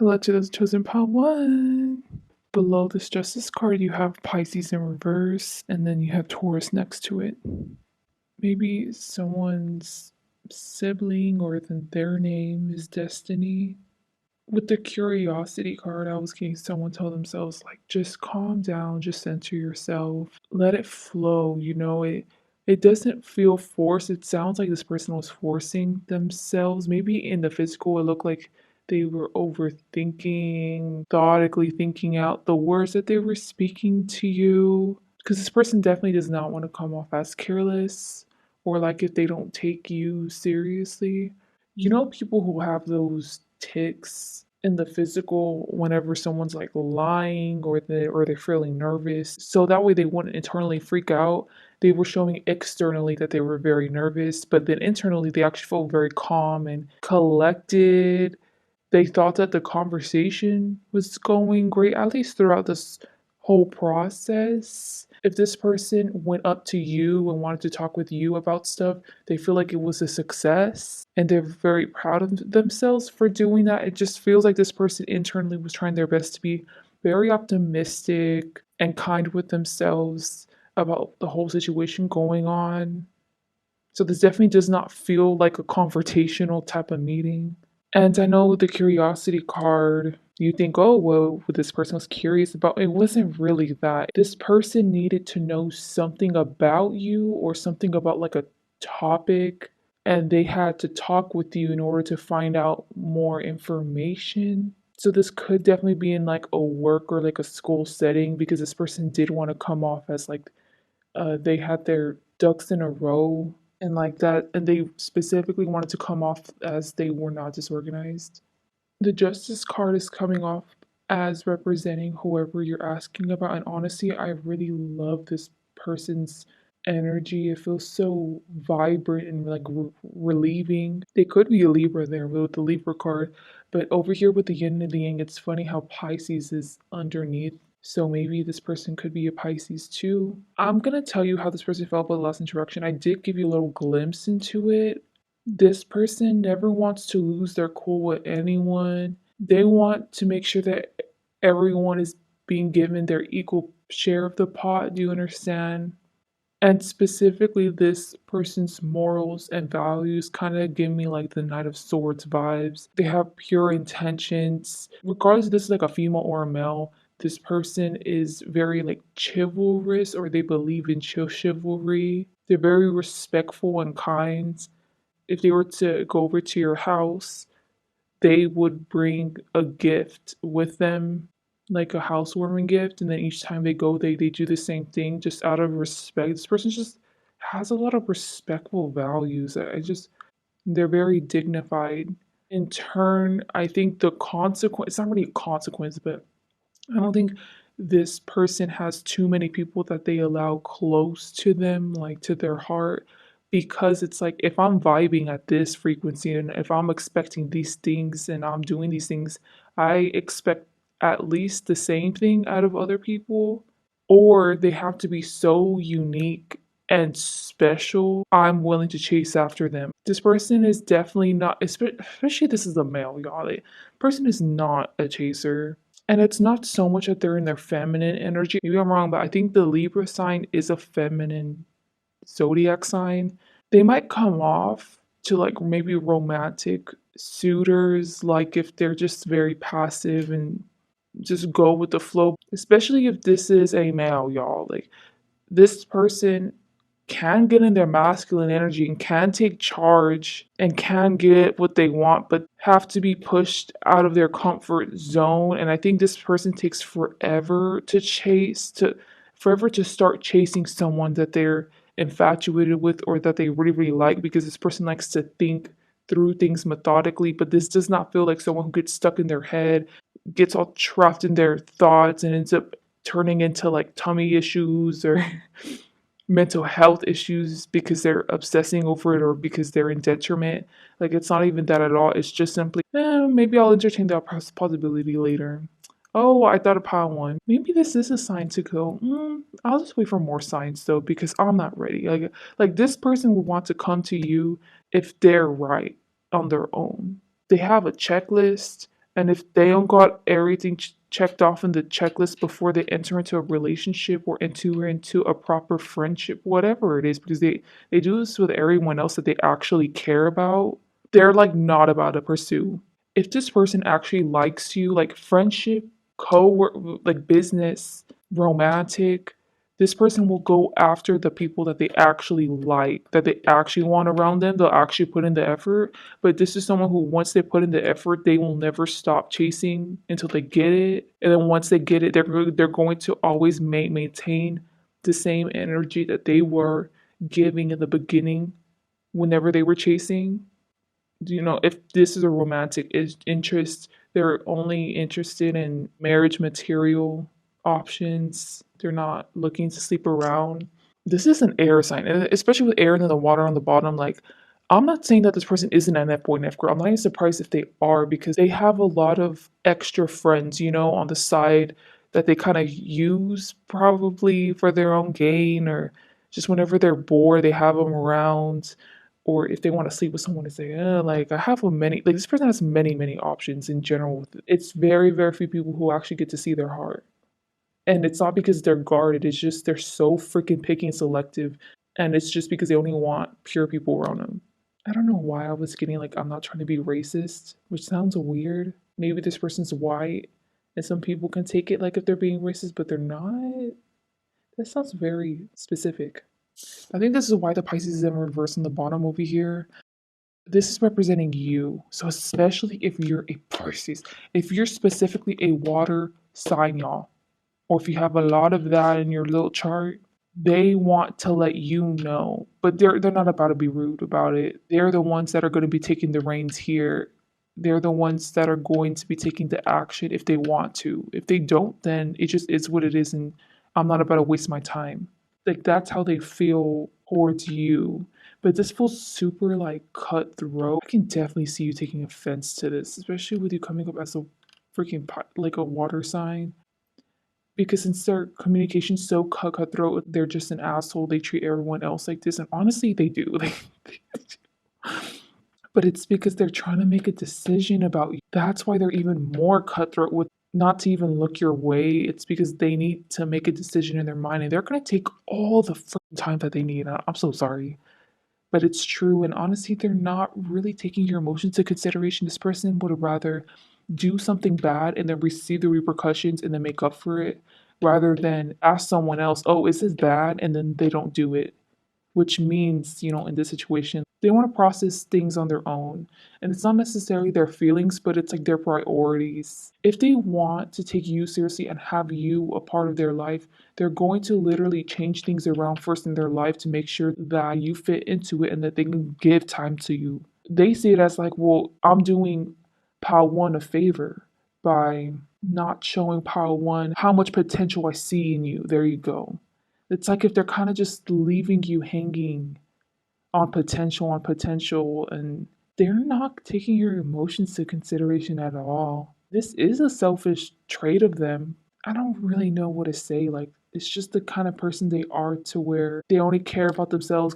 Hello to those chosen part one. Below this Justice card, you have Pisces in reverse, and then you have Taurus next to it. Maybe someone's sibling or their name is Destiny. With the Curiosity card, I was getting someone tell themselves, like, just calm down, just center yourself, let it flow. It doesn't feel forced. It sounds like this person was forcing themselves. Maybe in the physical, it looked like they were overthinking, thoughtfully thinking out the words that they were speaking to you. Because this person definitely does not want to come off as careless or like if they don't take you seriously. You know, people who have those tics in the physical whenever someone's like lying or they're feeling nervous. So that way they wouldn't internally freak out. They were showing externally that they were very nervous, but then internally they actually felt very calm and collected. They thought that the conversation was going great, at least throughout this whole process. If this person went up to you and wanted to talk with you about stuff, they feel like it was a success and they're very proud of themselves for doing that. It just feels like this person internally was trying their best to be very optimistic and kind with themselves about the whole situation going on. So this definitely does not feel like a confrontational type of meeting. And I know with the curiosity card, you think, oh, well, what this person was curious about. It wasn't really that. This person needed to know something about you or something about like a topic, and they had to talk with you in order to find out more information. So this could definitely be in like a work or like a school setting because this person did want to come off as like they had their ducks in a row and like that, and they specifically wanted to come off as they were not disorganized. The Justice card is coming off as representing whoever you're asking about, and honestly, I really love this person's energy. It feels so vibrant and like relieving. They could be a Libra there with the Libra card, but over here with the yin and the yang, it's funny how Pisces is underneath. So maybe this person could be a Pisces too. I'm gonna tell you how this person felt about the last interaction. I did give you a little glimpse into it. This person never wants to lose their cool with anyone. They want to make sure that everyone is being given their equal share of the pot. Do you understand? And specifically, this person's morals and values kind of give me like the Knight of Swords vibes. They have pure intentions. Regardless if this is like a female or a male, this person is very like chivalrous or they believe in chivalry. They're very respectful and kind. If they were to go over to your house, they would bring a gift with them, like a housewarming gift, and then each time they go, they do the same thing just out of respect. This person just has a lot of respectful values. I just they're very dignified. In turn, I think the consequence, it's not really a consequence, but I don't think this person has too many people that they allow close to them, like to their heart, because it's like if I'm vibing at this frequency and if I'm expecting these things and I'm doing these things, I expect at least the same thing out of other people, or they have to be so unique and special. I'm willing to chase after them. This person is definitely not, especially this is a male, y'all. Person is not a chaser. And it's not so much that they're in their feminine energy. Maybe I'm wrong, but I think the Libra sign is a feminine zodiac sign. They might come off to like maybe romantic suitors, like if they're just very passive and just go with the flow, especially if this is a male, y'all. Like this person can get in their masculine energy and can take charge and can get what they want, but have to be pushed out of their comfort zone. And I think this person takes forever to forever to start chasing someone that they're infatuated with or that they really, really like because this person likes to think through things methodically. But this does not feel like someone who gets stuck in their head, gets all trapped in their thoughts, and ends up turning into like tummy issues or mental health issues because they're obsessing over it or because they're in detriment. Like it's not even that at all. It's just simply, maybe I'll entertain that possibility later. Oh, I thought upon one. Maybe this is a sign to go. I'll just wait for more signs though because I'm not ready. Like this person will want to come to you if they're right on their own. They have a checklist And if they don't got everything checked off in the checklist before they enter into a relationship or into a proper friendship, whatever it is, because they do this with everyone else that they actually care about, they're like not about to pursue. If this person actually likes you, like friendship, co like business, romantic, this person will go after the people that they actually like, that they actually want around them. They'll actually put in the effort. But this is someone who, once they put in the effort, they will never stop chasing until they get it. And then once they get it, they're going to always maintain the same energy that they were giving in the beginning whenever they were chasing. If this is a romantic interest, they're only interested in marriage material options. They're not looking to sleep around. This is an air sign, and especially with air and then the water on the bottom. Like, I'm not saying that this person isn't an F boy and F girl. I'm not even surprised if they are because they have a lot of extra friends, on the side that they kind of use probably for their own gain or just whenever they're bored, they have them around. Or if they want to sleep with someone, they say, like, I have a many, like, this person has many, many options in general. It's very, very few people who actually get to see their heart. And it's not because they're guarded, it's just they're so freaking picky and selective. And it's just because they only want pure people around them. I don't know why I was getting like, I'm not trying to be racist, which sounds weird. Maybe this person's white and some people can take it like if they're being racist, but they're not. That sounds very specific. I think this is why the Pisces is in reverse on the bottom over here. This is representing you. So, especially if you're a Pisces, if you're specifically a water sign, y'all, or if you have a lot of that in your little chart, they want to let you know, but they're not about to be rude about it. They're the ones that are going to be taking the reins here. They're the ones that are going to be taking the action if they want to. If they don't, then it just is what it is, and I'm not about to waste my time. Like that's how they feel towards you. But this feels super like cutthroat. I can definitely see you taking offense to this, especially with you coming up as a freaking like a water sign because since their communication's so cutthroat, they're just an asshole. They treat everyone else like this, and honestly, they do. But it's because they're trying to make a decision about you. That's why they're even more cutthroat with not to even look your way. It's because they need to make a decision in their mind, and they're gonna take all the freaking time that they need. I'm so sorry. But it's true. And honestly, they're not really taking your emotions into consideration. This person would rather do something bad and then receive the repercussions and then make up for it rather than ask someone else, oh, is this bad? And then they don't do it, which means, in this situation, they want to process things on their own. And it's not necessarily their feelings, but it's like their priorities. If they want to take you seriously and have you a part of their life, they're going to literally change things around first in their life to make sure that you fit into it and that they can give time to you. They see it as like, well, I'm doing Pile 1 a favor by not showing Pile 1 how much potential I see in you. There you go. It's like if they're kind of just leaving you hanging on potential, and they're not taking your emotions into consideration at all. This is a selfish trait of them. I don't really know what to say. Like, it's just the kind of person they are to where they only care about themselves,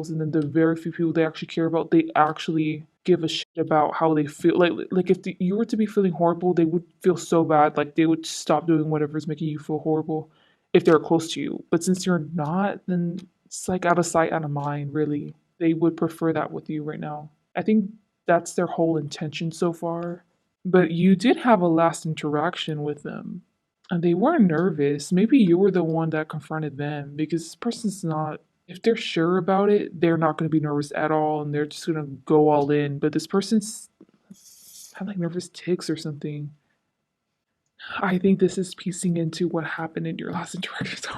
and then the very few people they actually care about, they actually give a shit about how they feel. Like if you were to be feeling horrible, they would feel so bad. Like, they would stop doing whatever is making you feel horrible if they're close to you. But since you're not, then it's like out of sight, out of mind, really. They would prefer that with you right now. I think that's their whole intention so far. But you did have a last interaction with them. And they were nervous. Maybe you were the one that confronted them because this person's not, if they're sure about it, they're not going to be nervous at all and they're just going to go all in. But this person's had like nervous tics or something. I think this is piecing into what happened in your last interaction.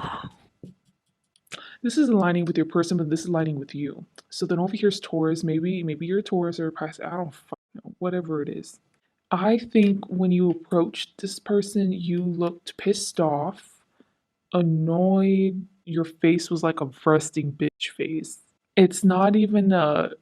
This is aligning with your person, but this is aligning with you. So then over here's Taurus. Maybe you're a Taurus or a Pisces. I don't know. Whatever it is. I think when you approached this person, you looked pissed off, annoyed. Your face was like a resting bitch face. It's not even an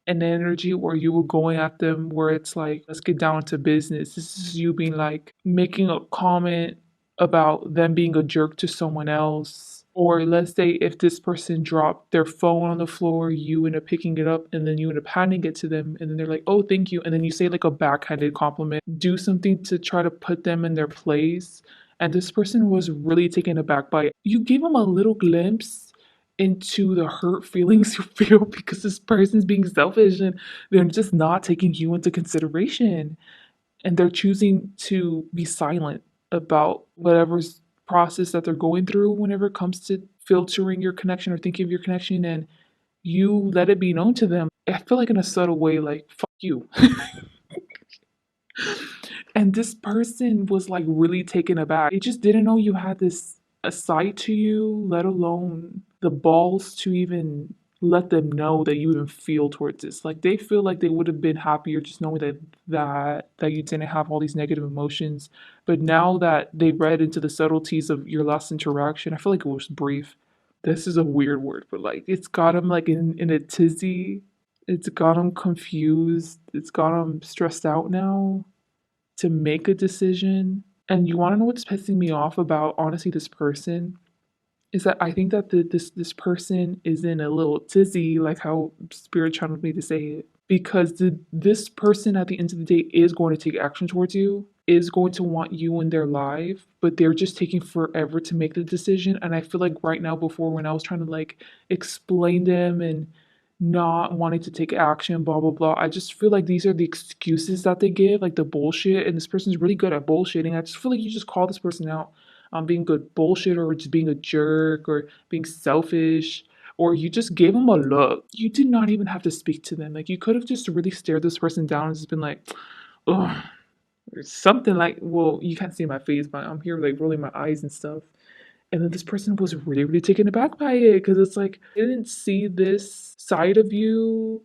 energy where you were going at them where it's like, let's get down to business. This is you being like making a comment about them being a jerk to someone else Or let's say if this person dropped their phone on the floor, you end up picking it up and then you end up handing it to them and then they're like, oh, thank you. And then you say like a backhanded compliment, do something to try to put them in their place. And this person was really taken aback by it. You gave them a little glimpse into the hurt feelings you feel because this person's being selfish and they're just not taking you into consideration and they're choosing to be silent about whatever's process that they're going through whenever it comes to filtering your connection or thinking of your connection and you let it be known to them. I feel like in a subtle way, like, fuck you. And this person was like really taken aback. They just didn't know you had this a side to you, let alone the balls to even let them know that you even feel towards this. Like they feel like they would have been happier just knowing that you didn't have all these negative emotions. But now that they read into the subtleties of your last interaction, I feel like it was brief. This is a weird word, but like it's got them like in a tizzy. It's got them confused. It's got them stressed out now to make a decision. And you want to know what's pissing me off about honestly this person is that I think that this person is in a little tizzy, like how Spirit channeled me to say it, because this person at the end of the day is going to take action towards you, is going to want you in their life, but they're just taking forever to make the decision. And I feel like right now, before when I was trying to like explain them and not wanting to take action, blah blah blah. I just feel like these are the excuses that they give, like the bullshit. And this person's really good at bullshitting. I just feel like you just call this person out on being good bullshit or just being a jerk or being selfish. Or you just gave them a look. You did not even have to speak to them. Like you could have just really stared this person down and just been like, oh, or something like, well, you can't see my face, but I'm here like rolling my eyes and stuff. And then this person was really, really taken aback by it because it's like they didn't see this side of you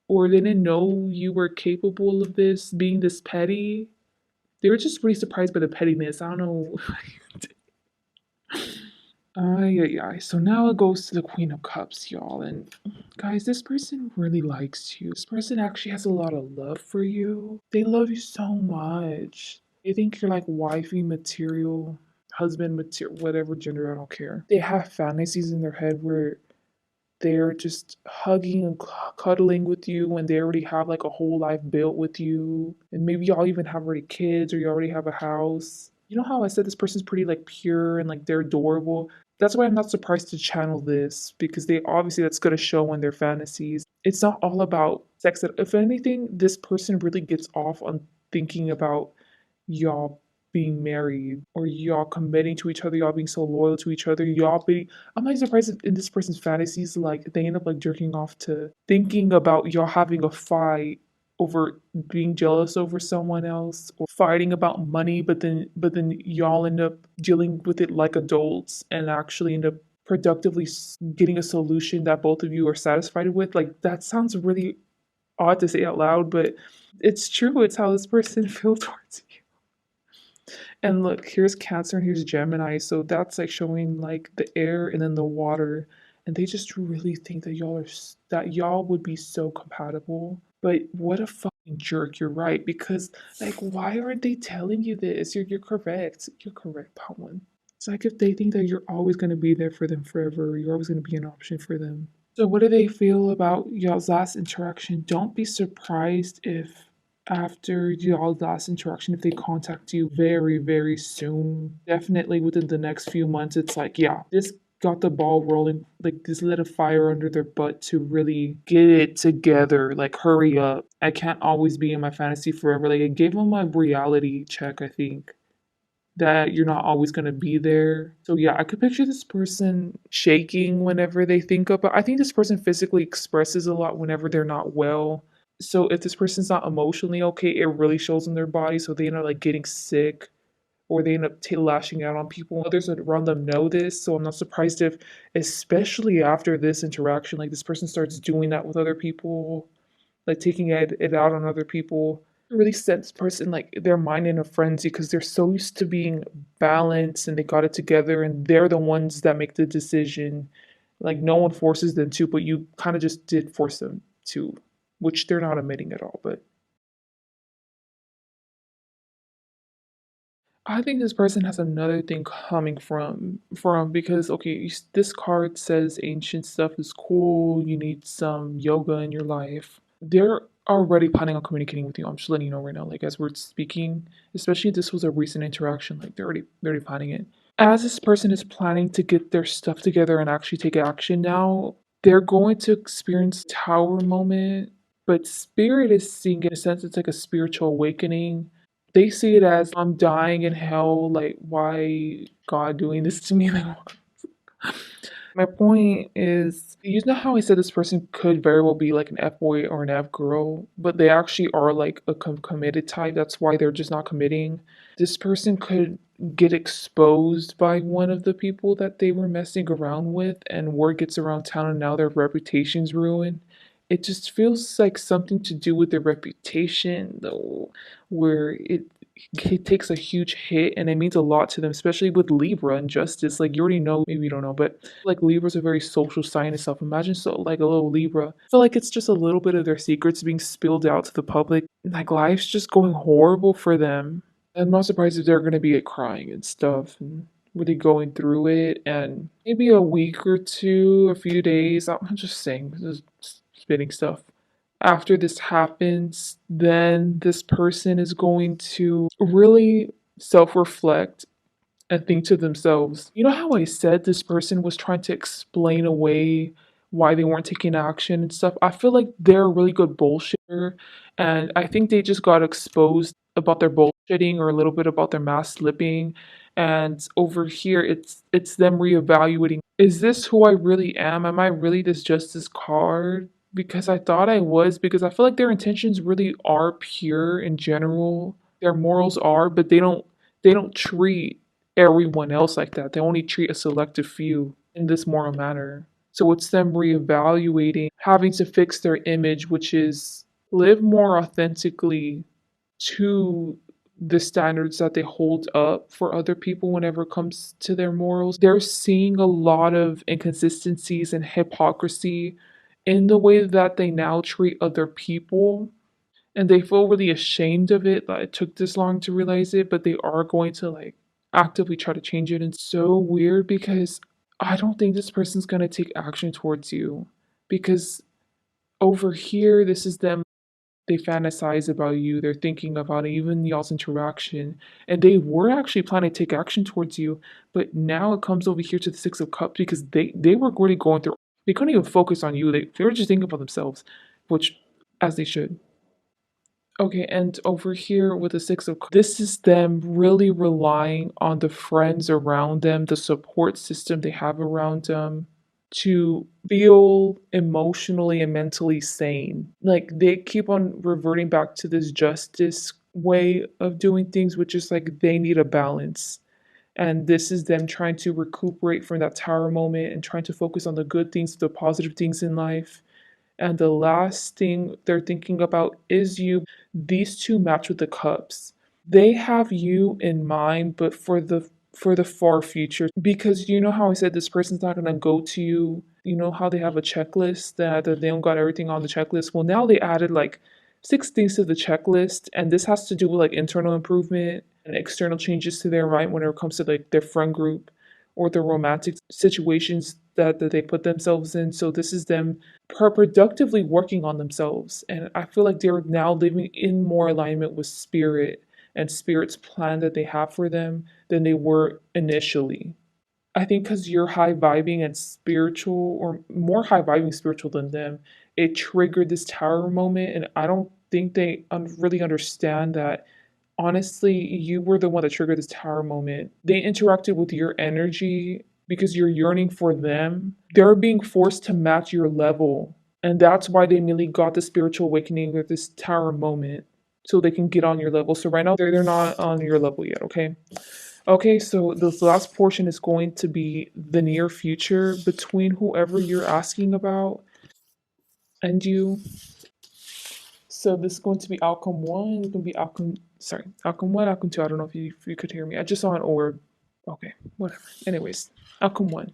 or they didn't know you were capable of this being this petty. They were just really surprised by the pettiness. I don't know. Yeah, yeah. So now it goes to the Queen of Cups, y'all. And guys, this person really likes you. This person actually has a lot of love for you. They love you so much. They think you're like wifey material, husband material, whatever gender, I don't care. They have fantasies in their head where they're just hugging and cuddling with you when they already have like a whole life built with you. And maybe y'all even have already kids or you already have a house. You know how I said this person's pretty like pure and like they're adorable? That's why I'm not surprised to channel this because they obviously that's going to show in their fantasies. It's not all about sex. If anything, this person really gets off on thinking about y'all being married or y'all committing to each other, y'all being so loyal to each other, y'all being. I'm not surprised if in this person's fantasies, like they end up like jerking off to thinking about y'all having a fight over being jealous over someone else or fighting about money, but then y'all end up dealing with it like adults and actually end up productively getting a solution that both of you are satisfied with. Like that sounds really odd to say out loud, but it's true. It's how this person feels towards you. And look, here's Cancer and here's Gemini. So that's like showing like the air and then the water. And they just really think that that y'all would be so compatible. But what a fucking jerk, you're right. Because like why aren't they telling you this? You're correct. You're correct, Pawan. It's like if they think that you're always gonna be there for them forever, you're always gonna be an option for them. So what do they feel about y'all's last interaction? Don't be surprised if after y'all's last interaction, if they contact you very, very soon, definitely within the next few months, it's like, yeah, this got the ball rolling, like this lit a fire under their butt to really get it together, like hurry up. I can't always be in my fantasy forever. Like it gave them a reality check, I think that you're not always going to be there. So yeah, I could picture this person shaking whenever they think about. I think this person physically expresses a lot whenever they're not well. So if this person's not emotionally okay, it really shows in their body. So they end up like getting sick or they end up lashing out on people. Others around them know this. So I'm not surprised if, especially after this interaction, like this person starts doing that with other people, like taking it out on other people. It really set this person like their mind in a frenzy because they're so used to being balanced and they got it together and they're the ones that make the decision. Like no one forces them to, but you kind of just did force them to, which they're not admitting at all. But I think this person has another thing coming from because okay, this card says ancient stuff is cool. You need some yoga in your life. They're already planning on communicating with you. I'm just letting you know right now. Like as we're speaking, especially if this was a recent interaction, like they're already planning it. As this person is planning to get their stuff together and actually take action now, they're going to experience tower moment. But spirit is seeing it in a sense it's like a spiritual awakening. They see it as I'm dying in hell, like why God doing this to me? Like, my point is, you know how I said this person could very well be like an F boy or an F girl, but they actually are like a committed type. That's why they're just not committing. This person could get exposed by one of the people that they were messing around with, and word gets around town, and now their reputation's ruined. It just feels like something to do with their reputation, though, where it takes a huge hit and it means a lot to them, especially with Libra and justice. Like you already know, maybe you don't know, but like Libra's a very social sign and stuff. Imagine so like a little Libra. I feel like it's just a little bit of their secrets being spilled out to the public. Like life's just going horrible for them. I'm not surprised if they're gonna be like, crying and stuff and really going through it and maybe a week or two, a few days. I'm just saying, just spitting stuff after this happens, then this person is going to really self reflect and think to themselves, you know how I said this person was trying to explain away why they weren't taking action and stuff? I feel like they're a really good bullshitter. And I think they just got exposed about their bullshitting or a little bit about their mask slipping. And over here, it's them reevaluating. Is this who I really am? Am I really this justice card? Because I thought I was, because I feel like their intentions really are pure in general. Their morals are, but they don't treat everyone else like that. They only treat a selective few in this moral manner. So it's them reevaluating, having to fix their image, which is live more authentically to the standards that they hold up for other people whenever it comes to their morals. They're seeing a lot of inconsistencies and hypocrisy in the way that they now treat other people, and they feel really ashamed of it that it took this long to realize it, but they are going to like actively try to change it. And so weird because I don't think this person's going to take action towards you, because over here this is them, they fantasize about you, they're thinking about it, even y'all's interaction, and they were actually planning to take action towards you, but now it comes over here to the Six of Cups because they were already going through, they couldn't even focus on you, they were just thinking about themselves, which as they should. Okay, and over here with the Six of Cups, this is them really relying on the friends around them, the support system they have around them to feel emotionally and mentally sane. Like they keep on reverting back to this justice way of doing things, which is like they need a balance. And this is them trying to recuperate from that tower moment and trying to focus on the good things, the positive things in life, and the last thing they're thinking about is you. These two match with the cups. They have you in mind, but for the far future. Because you know how I said this person's not gonna go to you. You know how they have a checklist that they don't got everything on the checklist. Well, now they added like 6 things to the checklist, and this has to do with like internal improvement and external changes to their mind when it comes to like their friend group or the romantic situations that they put themselves in. So this is them productively working on themselves. And I feel like they're now living in more alignment with spirit and spirit's plan that they have for them than they were initially. I think because you're high vibing and spiritual, or more high vibing spiritual than them, it triggered this tower moment. And I don't think they really understand that honestly, you were the one that triggered this tower moment. They interacted with your energy because you're yearning for them. They're being forced to match your level. And that's why they immediately got the spiritual awakening with this tower moment. So they can get on your level. So right now they're not on your level yet, okay? Okay, so this last portion is going to be the near future between whoever you're asking about and you. So this is going to be outcome one. It's going to be outcome one, outcome two. I don't know if you could hear me. I just saw an orb. Okay, whatever. Anyways, outcome one.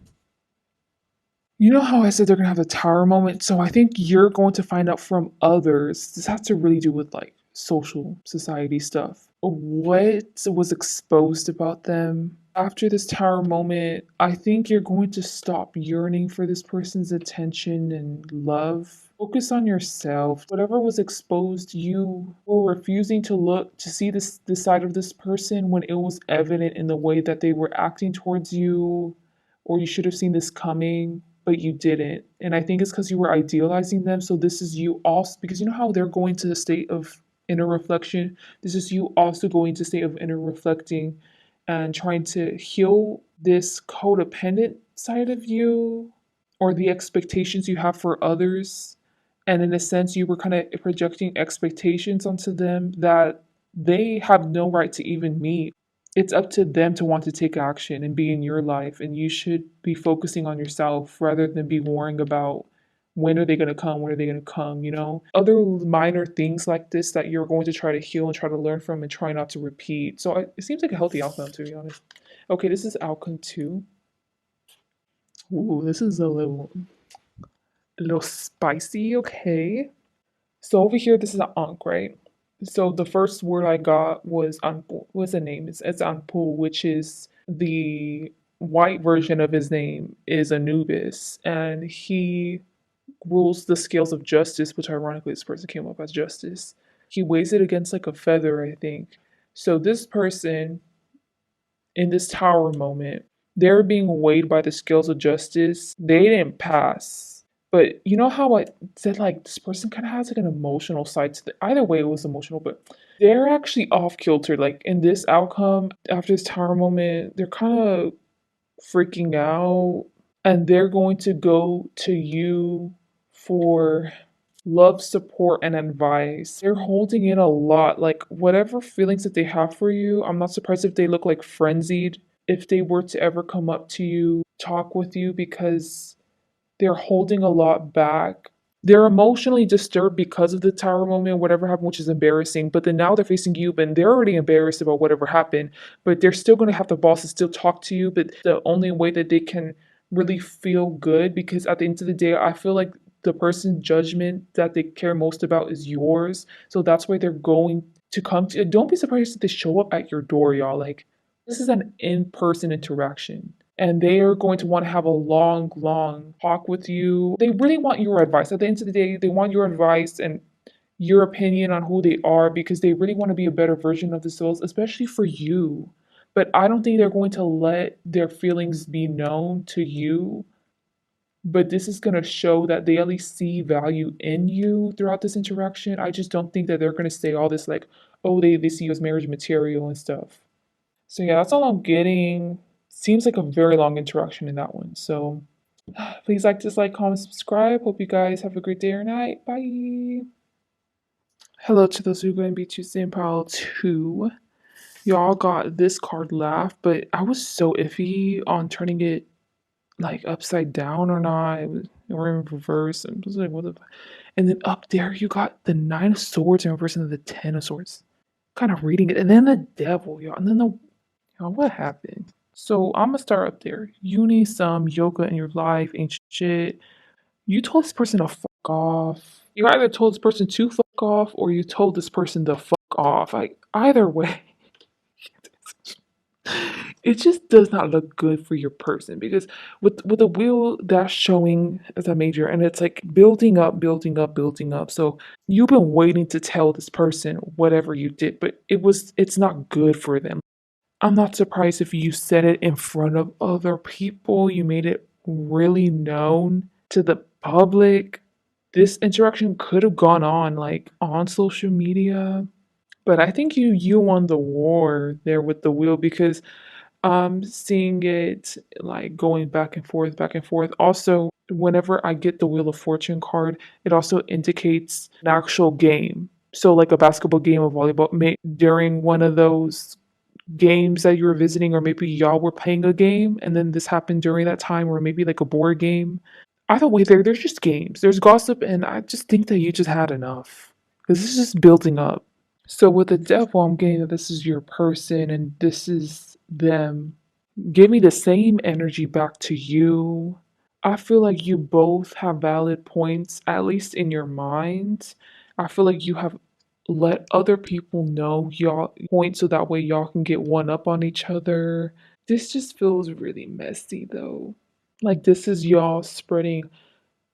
You know how I said they're gonna have the tower moment? So I think you're going to find out from others. This has to really do with like social society stuff. what was exposed about them. After this tower moment, I think you're going to stop yearning for this person's attention and love. Focus on yourself. Whatever was exposed, you were refusing to look to see this side of this person when it was evident in the way that they were acting towards you, or you should have seen this coming, but you didn't. And I think it's because you were idealizing them. So this is you also, because you know how they're going to the state of inner reflection. This is you also going to state of inner reflecting and trying to heal this codependent side of you or the expectations you have for others. And in a sense, you were kind of projecting expectations onto them that they have no right to even meet. It's up to them to want to take action and be in your life. And you should be focusing on yourself rather than be worrying about when are they going to come? When are they going to come? You know, other minor things like this that you're going to try to heal and try to learn from and try not to repeat. So it seems like a healthy outcome, to be honest. Okay, this is outcome two. Ooh, this is a little spicy. Okay. So over here, this is an ankh, right? So the first word I got was anpu. What's the name? It's anpu, which is the white version of his name is Anubis, and he rules the scales of justice, which ironically this person came up as justice. He weighs it against like a feather, I think. So this person in this tower moment, they're being weighed by the scales of justice. They didn't pass. But you know how I said like this person kind of has like an emotional side to the either way it was emotional, but they're actually off kilter. Like in this outcome, after this tower moment, they're kind of freaking out and they're going to go to you for love, support, and advice. They're holding in a lot. Like, whatever feelings that they have for you, I'm not surprised if they look like frenzied if they were to ever come up to you, talk with you, because they're holding a lot back. They're emotionally disturbed because of the tower moment, whatever happened, which is embarrassing. But then now they're facing you, and they're already embarrassed about whatever happened. But they're still going to have the boss to still talk to you. But the only way that they can really feel good, because at the end of the day, I feel like the person's judgment that they care most about is yours. So that's why they're going to come to. Don't be surprised if they show up at your door, y'all. Like, this is an in person interaction and they are going to want to have a long, long talk with you. They really want your advice. At the end of the day, they want your advice and your opinion on who they are because they really want to be a better version of themselves, especially for you. But I don't think they're going to let their feelings be known to you. But this is going to show that they at least see value in you throughout this interaction. I just don't think that they're going to say all this like, oh, they see you as marriage material and stuff. So yeah, that's all I'm getting. Seems like a very long interaction in that one. So please like, dislike, comment, subscribe. Hope you guys have a great day or night. Bye. Hello to those who are going to be Tuesday in Pile 2. Y'all got this card laugh, but I was so iffy on turning it like upside down or not. Or in reverse. I was like, what the and then up there you got the Nine of Swords in reverse and then the Ten of Swords. Kind of reading it. And then the devil, y'all. And then the what happened? So I'm gonna start up there. You need some yoga in your life, ain't shit. You told this person to fuck off. You either told this person to fuck off or you told this person to fuck off. Like either way, it just does not look good for your person because with a wheel that's showing as a major and it's like building up, building up, building up. So you've been waiting to tell this person whatever you did, but it's not good for them. I'm not surprised if you said it in front of other people. You made it really known to the public. This interaction could have gone on like on social media, but I think you won the war there with the wheel because I'm seeing it like going back and forth, back and forth. Also, whenever I get the Wheel of Fortune card, it also indicates an actual game. So, like a basketball game or volleyball, during one of those games that you were visiting, or maybe y'all were playing a game and then this happened during that time, or maybe like a board game. Either way, there's just games. There's gossip, and I just think that you just had enough because this is just building up. So with the devil, I'm getting that this is your person and this is them. Give me the same energy back to you. I feel like you both have valid points, at least in your mind. I feel like you have let other people know y'all point so that way y'all can get one up on each other. This just feels really messy though. Like this is y'all spreading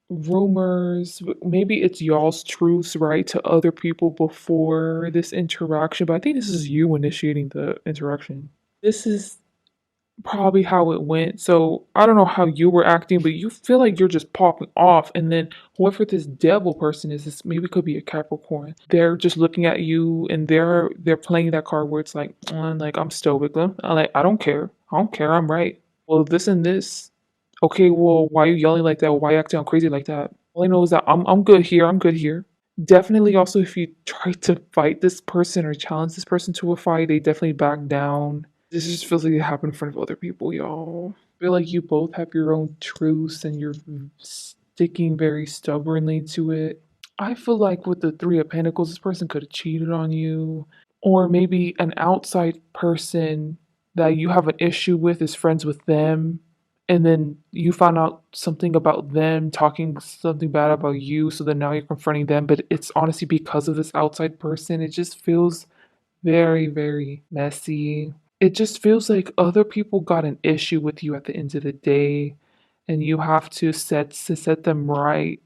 rumors. Maybe it's y'all's truths, right, to other people before this interaction. But I think this is you initiating the interaction. This is probably how it went. So I don't know how you were acting, but you feel like you're just popping off. And then whoever this devil person is, this maybe could be a Capricorn. They're just looking at you and they're playing that card where it's like I'm stoic. I'm like, I don't care. I don't care. I'm right. Well, this and this. Okay, well, why are you yelling like that? Why are you acting all crazy like that? All I know is that I'm good here. I'm good here. Definitely also if you try to fight this person or challenge this person to a fight, they definitely back down. This just feels like it happened in front of other people, y'all. I feel like you both have your own truths and you're sticking very stubbornly to it. I feel like with the Three of Pentacles, this person could have cheated on you. Or maybe an outside person that you have an issue with is friends with them. And then you found out something about them talking something bad about you. So then now you're confronting them. But it's honestly because of this outside person. It just feels very, very messy. It just feels like other people got an issue with you at the end of the day, and you have to set them right.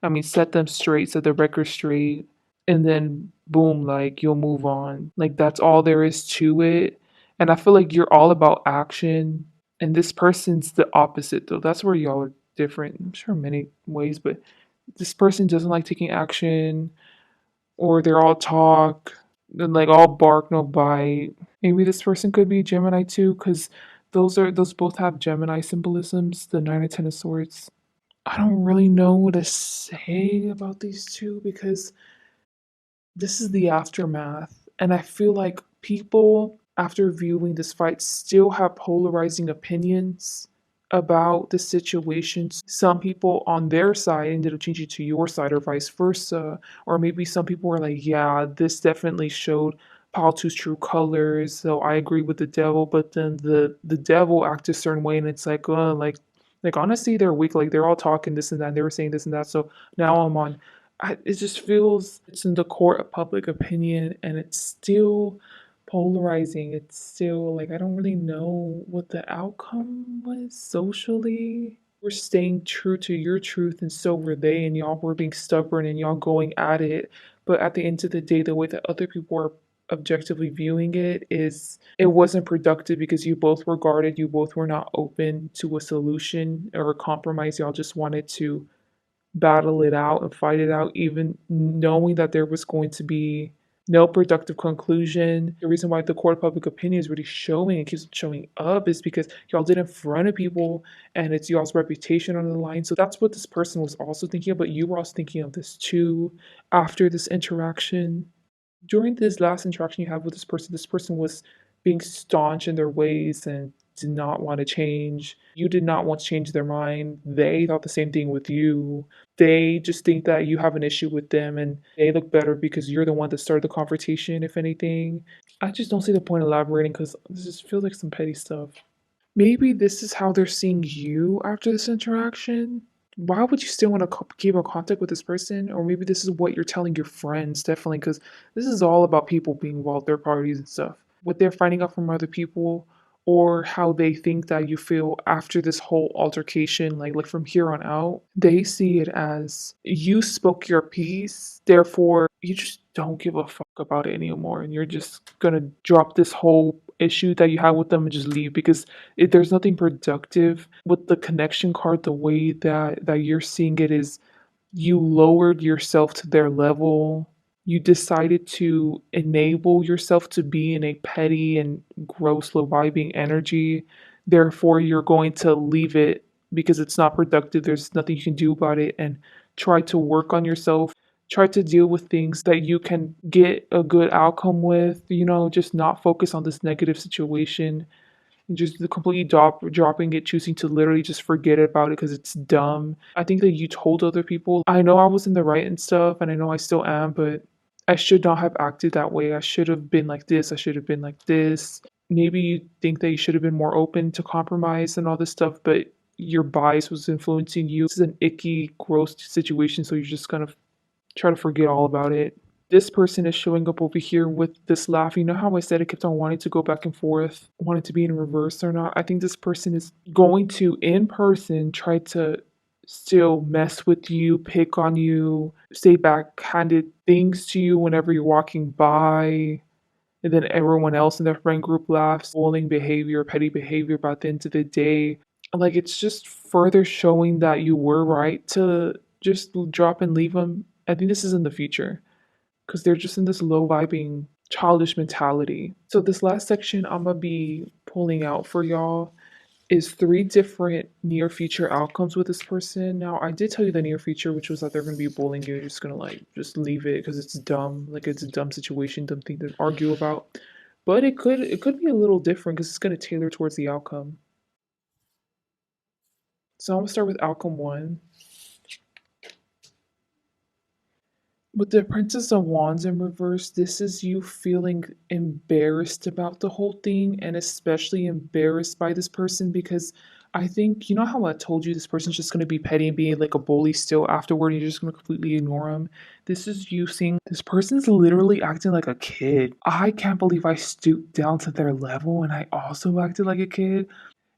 I mean, set them straight, set the record straight, and then boom, like you'll move on. Like that's all there is to it. And I feel like you're all about action, and this person's the opposite though. That's where y'all are different. I'm sure in many ways, but this person doesn't like taking action, or they're all talk, and like all bark, no bite. Maybe this person could be Gemini too, because those both have Gemini symbolisms, the Nine of Ten of Swords. I don't really know what to say about these two because this is the aftermath. And I feel like people, after viewing this fight, still have polarizing opinions about the situations. Some people on their side ended up changing to your side, or vice versa. Or maybe some people were like, yeah, this definitely showed Paltu's true colors. So I agree with the devil, but then the devil acted a certain way, and it's like honestly, they're weak. Like they're all talking this and that. And they were saying this and that. So now I'm on it just feels it's in the court of public opinion and it's still polarizing. It's still like I don't really know what the outcome was socially. We're staying true to your truth and so were they, and y'all were being stubborn and y'all going at it. But at the end of the day, the way that other people are objectively viewing it is it wasn't productive because you both were guarded, you both were not open to a solution or a compromise. Y'all just wanted to battle it out and fight it out, even knowing that there was going to be no productive conclusion. The reason why the court of public opinion is really showing and keeps showing up is because y'all did in front of people and it's y'all's reputation on the line. So that's what this person was also thinking of, but you were also thinking of this too after this interaction. During this last interaction you have with this person was being staunch in their ways and did not want to change. You did not want to change their mind. They thought the same thing with you. They just think that you have an issue with them and they look better because you're the one that started the confrontation, if anything. I just don't see the point elaborating because this just feels like some petty stuff. Maybe this is how they're seeing you after this interaction. Why would you still want to keep in contact with this person? Or maybe this is what you're telling your friends, definitely, because this is all about people being wild third parties and stuff. What they're finding out from other people, or how they think that you feel after this whole altercation, like from here on out, they see it as you spoke your piece, therefore you just don't give a fuck about it anymore, and you're just gonna drop this whole issue that you have with them and just leave because there's nothing productive with the connection card. The way that you're seeing it is you lowered yourself to their level. You decided to enable yourself to be in a petty and gross, low vibing energy. Therefore, you're going to leave it because it's not productive. There's nothing you can do about it, and try to work on yourself. Try to deal with things that you can get a good outcome with. Just not focus on this negative situation just the completely dropping it, choosing to literally just forget about it because it's dumb. I think that you told other people, I know I was in the right and stuff, and I know I still am, but I should not have acted that way. I should have been like this. I should have been like this. Maybe you think that you should have been more open to compromise and all this stuff, but your bias was influencing you. This is an icky, gross situation, so you're just gonna try to forget all about it. This person is showing up over here with this laugh. You know how I said I kept on wanting to go back and forth, wanted to be in reverse or not? I think this person is going to, in person, try to still mess with you, pick on you, say backhanded things to you whenever you're walking by. And then everyone else in their friend group laughs, bullying behavior, petty behavior. By the end of the day, like it's just further showing that you were right to just drop and leave them. I think this is in the future because they're just in this low vibing, childish mentality. So, this last section I'm gonna be pulling out for y'all is three different near future outcomes with this person. Now, I did tell you the near future, which was that they're gonna be bullying you. You're just gonna like just leave it because it's dumb. Like it's a dumb situation, dumb thing to argue about. But it could be a little different because it's gonna tailor towards the outcome. So I'm gonna start with outcome one. With the Princess of Wands in reverse, this is you feeling embarrassed about the whole thing and especially embarrassed by this person because I think, you know how I told you this person's just going to be petty and being like a bully still afterward, and you're just going to completely ignore them? This is you seeing this person's literally acting like a kid. I can't believe I stooped down to their level and I also acted like a kid.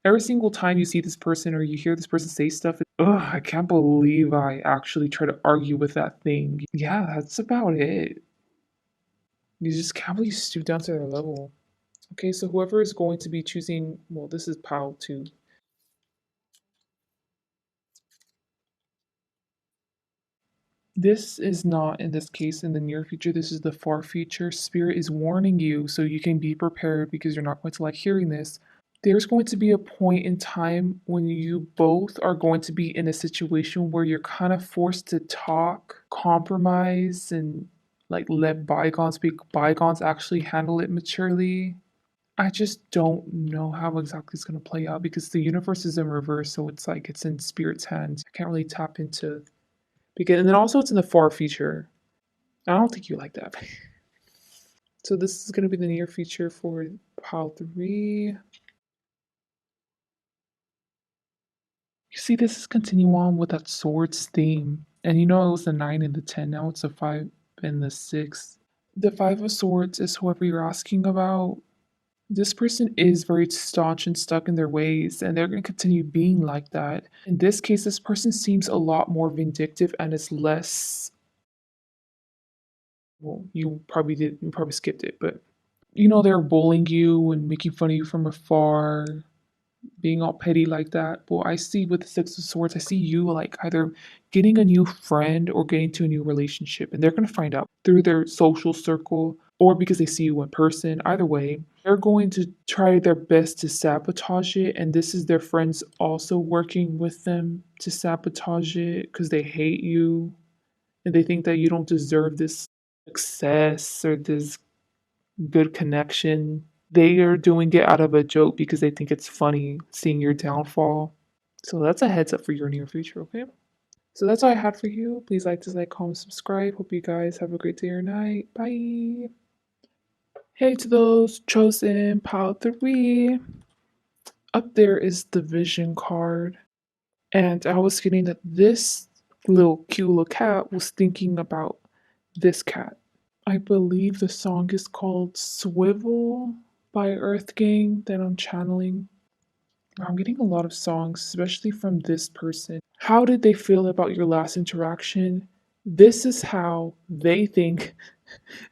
Every single time you see this person or you hear this person say stuff, ugh, I can't believe I actually try to argue with that thing. Yeah, that's about it. You just can't believe you stoop down to their level. Okay, so whoever is going to be choosing, well, this is pile two. This is not in this case in the near future. This is the far future. Spirit is warning you so you can be prepared because you're not going to like hearing this. There's going to be a point in time when you both are going to be in a situation where you're kind of forced to talk, compromise, and like let bygones be bygones, actually handle it maturely. I just don't know how exactly it's going to play out because the universe is in reverse, so it's like it's in spirit's hands. I can't really tap into because, and then also it's in the far future. I don't think you like that. So this is going to be the near future for pile three. You see, this is continuing on with that swords theme. And you know, it was the 9 and the 10. Now it's a 5 and the 6. The 5 of swords is whoever you're asking about. This person is very staunch and stuck in their ways, and they're going to continue being like that. In this case, this person seems a lot more vindictive and is less. Well, you probably skipped it, but you know, they're bullying you and making fun of you from afar, being all petty like that. Well, I see with the Six of Swords, I see you like either getting a new friend or getting to a new relationship, and they're going to find out through their social circle or because they see you in person. Either way, they're going to try their best to sabotage it, and this is their friends also working with them to sabotage it because they hate you and they think that you don't deserve this success or this good connection. They are doing it out of a joke because they think it's funny seeing your downfall. So that's a heads up for your near future, okay? So that's all I had for you. Please like, dislike, comment, subscribe. Hope you guys have a great day or night. Bye. Hey to those chosen pile three. Up there is the vision card. And I was getting that this little cute little cat was thinking about this cat. I believe the song is called Swivel by Earth Gang that I'm channeling. I'm getting a lot of songs, especially from this person. How did they feel about your last interaction? This is how they think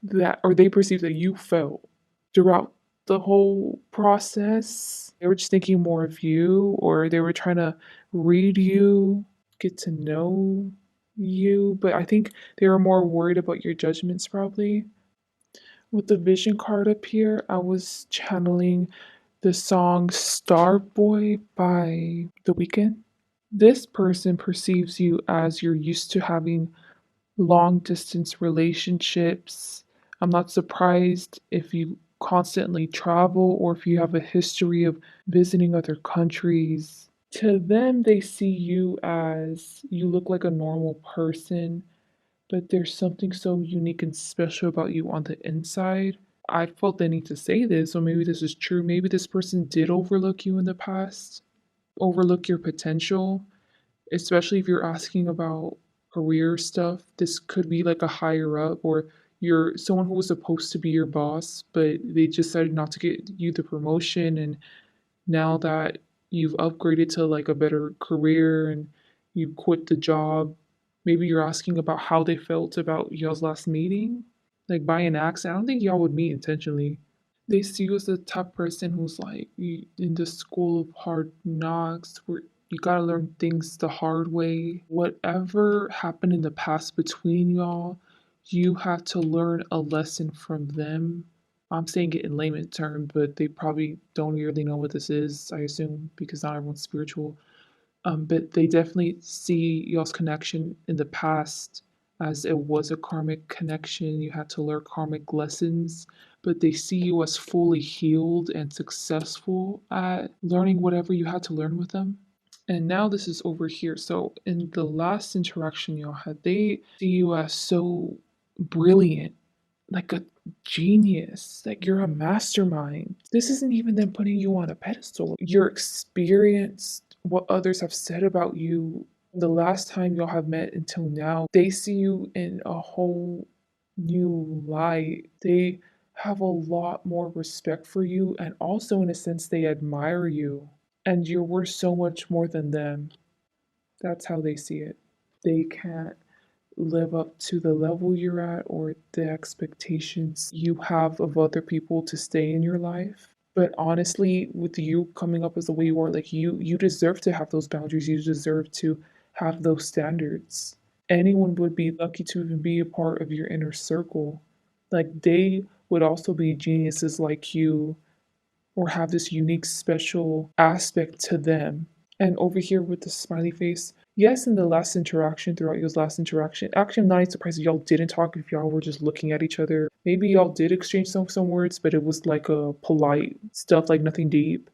that, or they perceive that you felt throughout the whole process. They were just thinking more of you, or they were trying to read you, get to know you. But I think they were more worried about your judgments, probably. With the vision card up here, I was channeling the song Starboy by The Weeknd. This person perceives you as you're used to having long distance relationships. I'm not surprised if you constantly travel or if you have a history of visiting other countries. To them, they see you as you look like a normal person, but there's something so unique and special about you on the inside. I felt the need to say this, so maybe this is true. Maybe this person did overlook you in the past, overlook your potential, especially if you're asking about career stuff. This could be like a higher up, or you're someone who was supposed to be your boss, but they decided not to get you the promotion. And now that you've upgraded to like a better career and you quit the job, maybe you're asking about how they felt about y'all's last meeting. Like by an accident, I don't think y'all would meet intentionally. They see you as the type of person who's like in the school of hard knocks, where you gotta learn things the hard way. Whatever happened in the past between y'all, you have to learn a lesson from them. I'm saying it in layman terms, but they probably don't really know what this is, I assume, because not everyone's spiritual. But they definitely see y'all's connection in the past as it was a karmic connection. You had to learn karmic lessons, but they see you as fully healed and successful at learning whatever you had to learn with them. And now this is over here. So in the last interaction y'all had, they see you as so brilliant, like a genius, like you're a mastermind. This isn't even them putting you on a pedestal. Your experience, what others have said about you, the last time y'all have met until now, they see you in a whole new light. They have a lot more respect for you, and also, in a sense, they admire you. And you're worth so much more than them. That's how they see it. They can't live up to the level you're at or the expectations you have of other people to stay in your life. But honestly, with you coming up as the way you are, like you deserve to have those boundaries. You deserve to have those standards. Anyone would be lucky to even be a part of your inner circle. Like they would also be geniuses like you or have this unique special aspect to them. And over here with the smiley face, yes, in the last interaction, throughout y'all's last interaction, actually, I'm not even surprised if y'all didn't talk, if y'all were just looking at each other. Maybe y'all did exchange some words, but it was like a polite stuff, like nothing deep.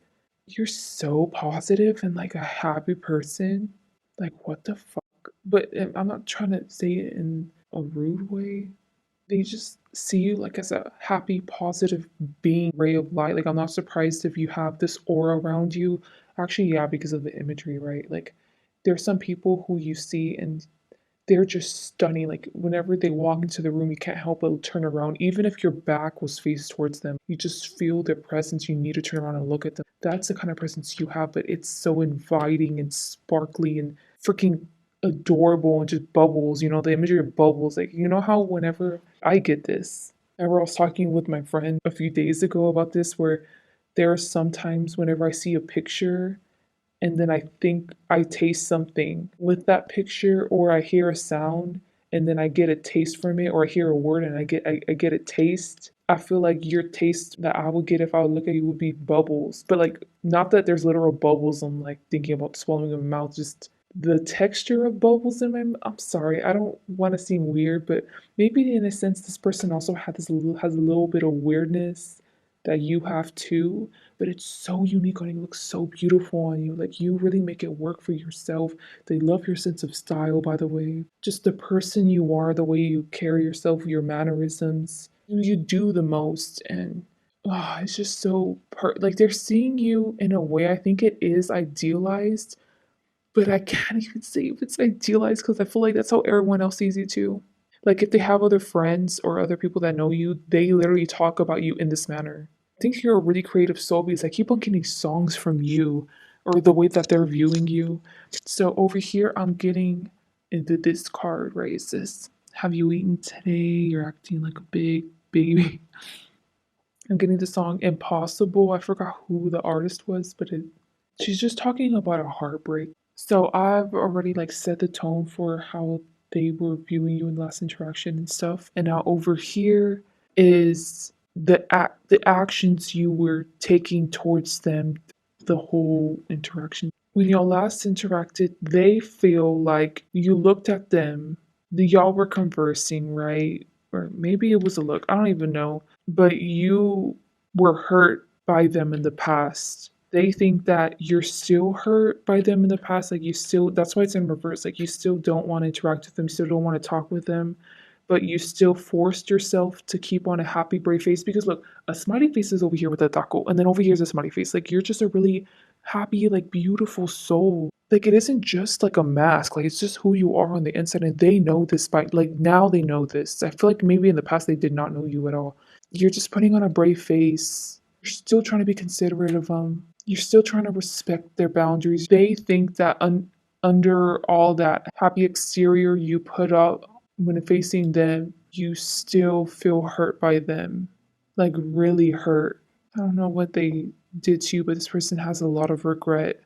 You're so positive and like a happy person. Like, what the fuck? But I'm not trying to say it in a rude way. They just see you like as a happy, positive being, ray of light. Like I'm not surprised if you have this aura around you. Actually, yeah, because of the imagery, right? Like there's some people who you see and they're just stunning. Like whenever they walk into the room, you can't help but turn around. Even if your back was faced towards them, you just feel their presence. You need to turn around and look at them. That's the kind of presence you have, but it's so inviting and sparkly and freaking adorable and just bubbles. You know, the imagery of bubbles. Like, you know how whenever I get this, I was talking with my friend a few days ago about this, where there are sometimes whenever I see a picture and then I think I taste something with that picture, or I hear a sound and then I get a taste from it, or I hear a word and I get a taste. I feel like your taste that I would get if I would look at you would be bubbles. But like not that there's literal bubbles I'm like thinking about swallowing in my mouth, just the texture of bubbles in my I'm sorry, I don't want to seem weird, but maybe in a sense this person also has a little bit of weirdness that you have too, but it's so unique on you. It looks so beautiful on you. Like you really make it work for yourself. They love your sense of style, by the way. Just the person you are, the way you carry yourself, your mannerisms. You do the most, and it's just so like they're seeing you in a way. I think it is idealized, but I can't even say if it's idealized because I feel like that's how everyone else sees you too. Like if they have other friends or other people that know you, they literally talk about you in this manner. I think you're a really creative soul because I keep on getting songs from you or the way that they're viewing you. So over here, I'm getting into this card, right? It says, have you eaten today? You're acting like a big baby. I'm getting the song Impossible. I forgot who the artist was, but she's just talking about a heartbreak. So I've already like set the tone for how they were viewing you in the last interaction and stuff. And now over here is the actions you were taking towards them the whole interaction. When y'all last interacted, they feel like you looked at them, y'all were conversing, right? Or maybe it was a look, I don't even know. But you were hurt by them in the past. They think that you're still hurt by them in the past. Like you still, that's why it's in reverse. Like you still don't want to interact with them, still don't want to talk with them, but you still forced yourself to keep on a happy, brave face. Because look, a smiley face is over here with a taco, and then over here is a smiley face. Like you're just a really happy, like beautiful soul. Like, it isn't just like a mask, like, it's just who you are on the inside, and they know this by like, now they know this. I feel like maybe in the past they did not know you at all. You're just putting on a brave face. You're still trying to be considerate of them. You're still trying to respect their boundaries. They think that under all that happy exterior you put up when facing them, you still feel hurt by them. Like, really hurt. I don't know what they did to you, but this person has a lot of regret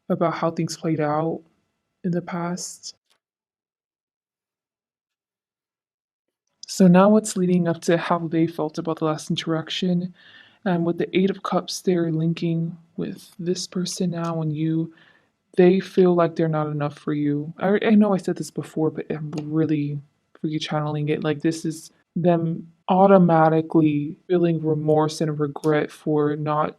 about how things played out in the past. So now it's leading up to how they felt about the last interaction. And with the Eight of Cups, they're linking with this person now and you. They feel like they're not enough for you. I know I said this before, but I'm really freaking channeling it. Like, this is them automatically feeling remorse and regret for not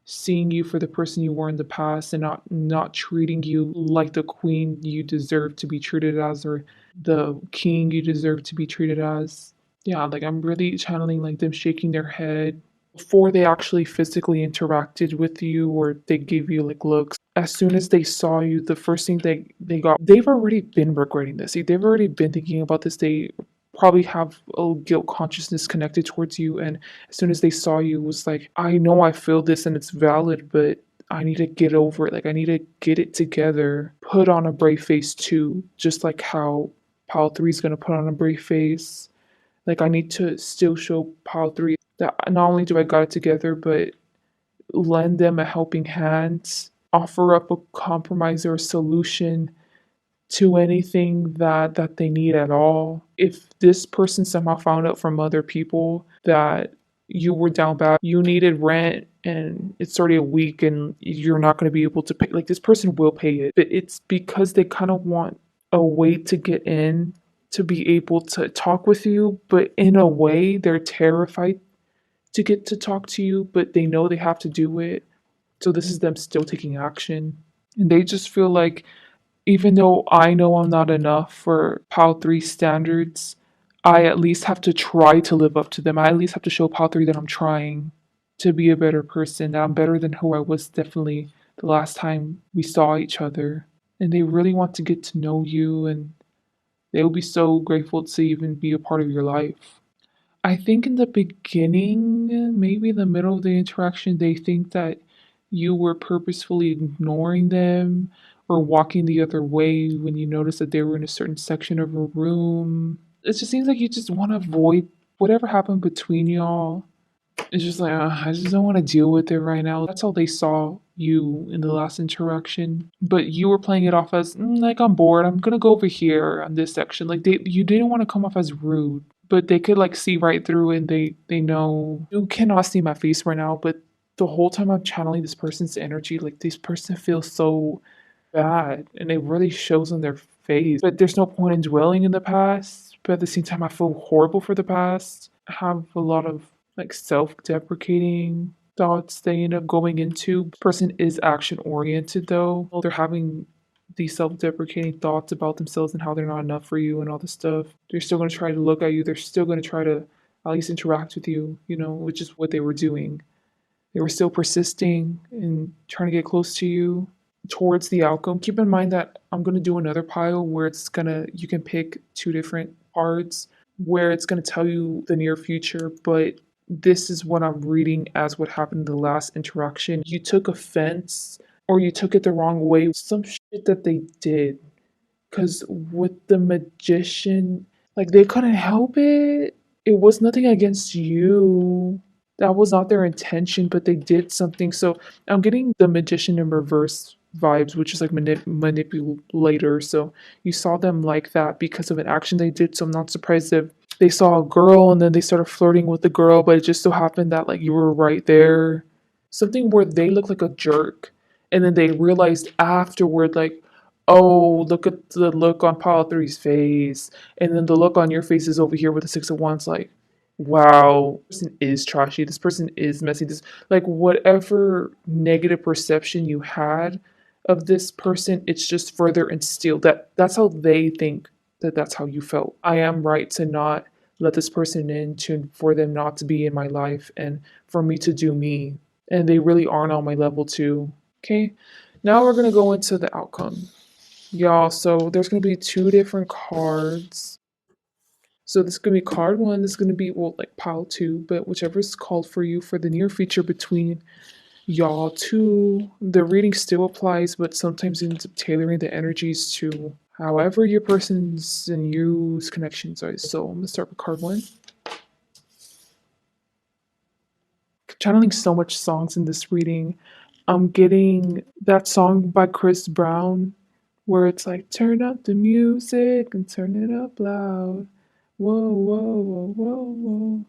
seeing you for the person you were in the past and not treating you like the queen you deserve to be treated as, or the king you deserve to be treated as. Yeah, like, I'm really channeling like them shaking their head before they actually physically interacted with you or they gave you like looks. As soon as they saw you, the first thing they've already been regretting this. See, they've already been thinking about this. They probably have a guilt consciousness connected towards you, and as soon as they saw you, it was like, I know I feel this and it's valid, but I need to get over it. Like, I need to get it together. Put on a brave face too, just like how pile 3 is going to put on a brave face. Like, I need to still show pile 3 that not only do I got it together, but lend them a helping hand, offer up a compromise or a solution to anything that they need at all. If this person somehow found out from other people that you were down bad, you needed rent and it's already a week and you're not going to be able to pay, like, this person will pay it. But it's because they kind of want a way to get in to be able to talk with you, but in a way they're terrified to get to talk to you, but they know they have to do it. So this is them still taking action. And they just feel like, even though I know I'm not enough for PAL 3 standards, I at least have to try to live up to them. I at least have to show PAL 3 that I'm trying to be a better person, that I'm better than who I was definitely the last time we saw each other. And they really want to get to know you, and they will be so grateful to even be a part of your life. I think in the beginning, maybe the middle of the interaction, they think that you were purposefully ignoring them or walking the other way when you noticed that they were in a certain section of a room. It just seems like you just want to avoid whatever happened between y'all. It's just like, I just don't want to deal with it right now. That's how they saw you in the last interaction. But you were playing it off as, like, I'm bored. I'm gonna go over here on this section. Like, you didn't want to come off as rude, but they could like see right through, and they know you cannot see my face right now. But the whole time I'm channeling this person's energy, like, this person feels so bad, and it really shows on their face. But there's no point in dwelling in the past. But at the same time, I feel horrible for the past. I have a lot of like self-deprecating thoughts they end up going into. This person is action oriented though. They're having these self-deprecating thoughts about themselves and how they're not enough for you and all this stuff. They're still going to try to look at you. They're still going to try to at least interact with you, which is what they were doing. They were still persisting and trying to get close to you towards the outcome. Keep in mind that I'm going to do another pile where you can pick two different cards where it's going to tell you the near future, but this is what I'm reading as what happened in the last interaction. You took offense or you took it the wrong way. Some shit that they did. Because with the magician, like, they couldn't help it. It was nothing against you. That was not their intention, but they did something. So I'm getting the magician in reverse vibes, which is like manipulator. So you saw them like that because of an action they did. So I'm not surprised if they saw a girl and then they started flirting with the girl, but it just so happened that like you were right there. Something where they look like a jerk. And then they realized afterward, like, oh, look at the look on Paul 3's face. And then the look on your face is over here with the Six of Wands, like, wow, this person is trashy. This person is messy. This, like, whatever negative perception you had of this person, it's just further instilled. That's how they think that's how you felt. I am right to not let this person in, for them not to be in my life and for me to do me. And they really aren't on my level too. Okay? Now we're gonna go into the outcome, y'all. So there's gonna be two different cards. So this is gonna be card one. This is gonna be, well, like pile two, but whichever's called for you for the near future between y'all two. The reading still applies, but sometimes it ends up tailoring the energies to however your person's and you's connections are. So I'm gonna start with card one. Channeling so much songs in this reading. I'm getting that song by Chris Brown where it's like, turn up the music and turn it up loud. Whoa, whoa, whoa, whoa, whoa.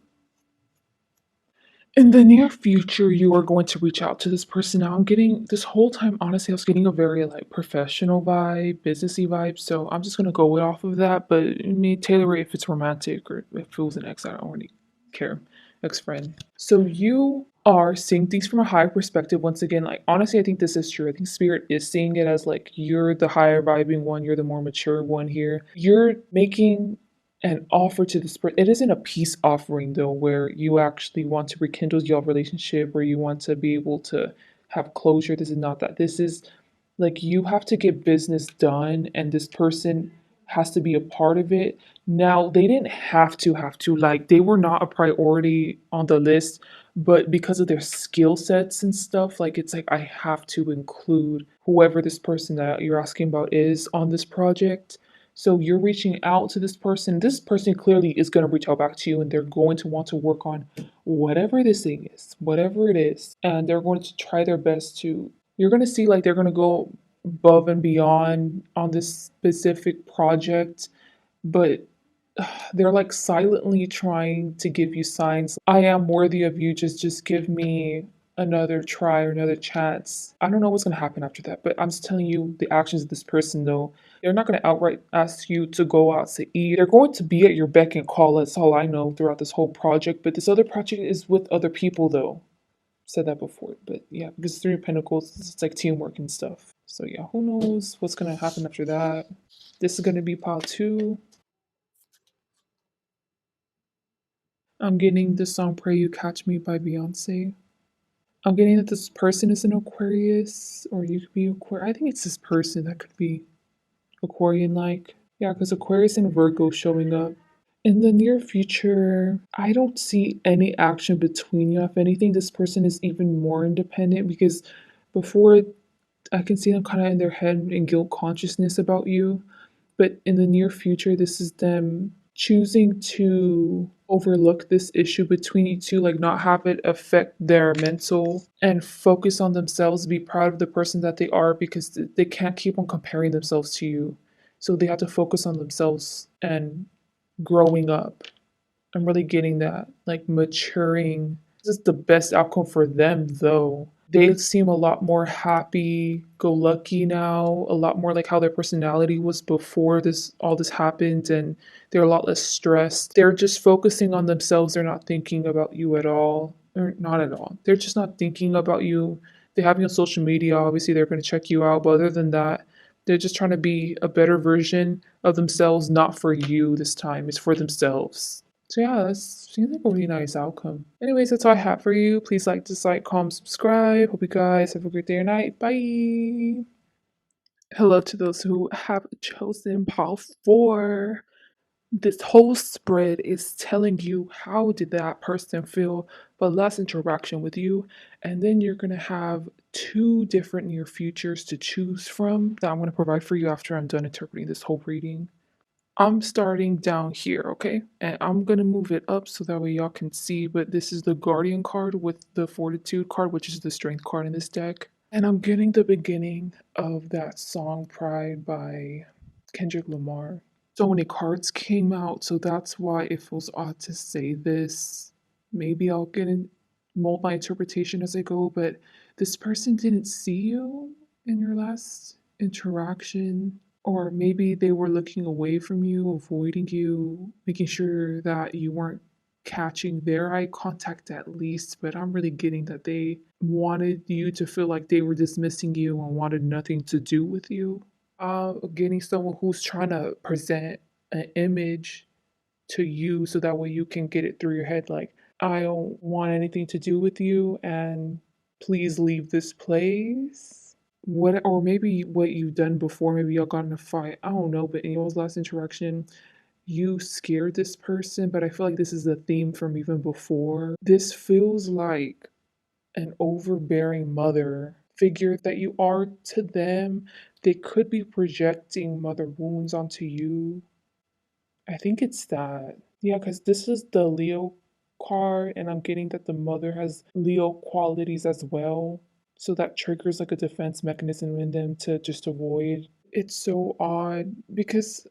In the near future, you are going to reach out to this person. Now, I'm getting this whole time, honestly, I was getting a very like professional vibe, businessy vibe. So I'm just gonna go off of that. But I mean, tailor it if it's romantic or if it was an ex. I don't really care. Ex friend. So you are seeing things from a higher perspective. Once again, like honestly, I think this is true. I think spirit is seeing it as like you're the higher vibing one. You're the more mature one here. You're making an offer to this person. It isn't a peace offering though, where you actually want to rekindle your relationship, where you want to be able to have closure. This is not that. This is like you have to get business done, and this person has to be a part of it. Now, they didn't have to, like, they were not a priority on the list, but because of their skill sets and stuff, like, it's like I have to include whoever this person that you're asking about is on this project. So you're reaching out to this person. This person clearly is going to reach out back to you and they're going to want to work on whatever this thing is, whatever it is. And they're going to try their best to, you're going to see like they're going to go above and beyond on this specific project, but they're like silently trying to give you signs. I am worthy of you. Just give me another try or another chance. I don't know what's going to happen after that, but I'm just telling you the actions of this person though. They're not going to outright ask you to go out to eat. They're going to be at your beck and call. That's all I know throughout this whole project. But this other project is with other people though. Said that before, but yeah, because Three of Pentacles, it's like teamwork and stuff. So yeah, who knows what's gonna happen after that? This is gonna be pile two. I'm getting the song "Pray You Catch Me" by Beyonce. I'm getting that this person is an Aquarius, or you could be Aquarius. I think it's this person that could be Aquarian-like. Yeah, because Aquarius and Virgo showing up. In the near future, I don't see any action between you. If anything, this person is even more independent because before I can see them kind of in their head in guilt consciousness about you. But in the near future, this is them choosing to overlook this issue between you two, like not have it affect their mental and focus on themselves, be proud of the person that they are because they can't keep on comparing themselves to you. So they have to focus on themselves and growing up. I'm really getting that, like maturing. This is the best outcome for them, though. They seem a lot more happy, go lucky now, a lot more like how their personality was before this all this happened, and they're a lot less stressed. They're just focusing on themselves. They're not thinking about you at all. Or not at all. They're just not thinking about you. They have you on social media. Obviously, they're going to check you out. But other than that, they're just trying to be a better version of themselves, not for you this time. It's for themselves. So yeah, that seems like a really nice outcome. Anyways, that's all I have for you. Please like, dislike, comment, subscribe. Hope you guys have a great day or night. Bye. Hello to those who have chosen pile 4. This whole spread is telling you how did that person feel, but last interaction with you. And then you're going to have 2 different near futures to choose from that I'm going to provide for you after I'm done interpreting this whole reading. I'm starting down here, okay? And I'm gonna move it up so that way y'all can see, but this is the Guardian card with the Fortitude card, which is the Strength card in this deck. And I'm getting the beginning of that song Pride by Kendrick Lamar. So many cards came out, so that's why it feels odd to say this. Maybe I'll get in mold my interpretation as I go, but this person didn't see you in your last interaction, or maybe they were looking away from you, avoiding you, making sure that you weren't catching their eye contact at least. But I'm really getting that they wanted you to feel like they were dismissing you and wanted nothing to do with you. Getting someone who's trying to present an image to you so that way you can get it through your head like, I don't want anything to do with you and please leave this place. what, or maybe what you've done before, maybe y'all got in a fight. I don't know, but in y'all's last interaction, you scared this person, but I feel like this is a theme from even before. This feels like an overbearing mother figure that you are to them. They could be projecting mother wounds onto you. I think it's that. Yeah, because this is the Leo card, and I'm getting that the mother has Leo qualities as well. So that triggers like a defense mechanism in them to just avoid. It's so odd because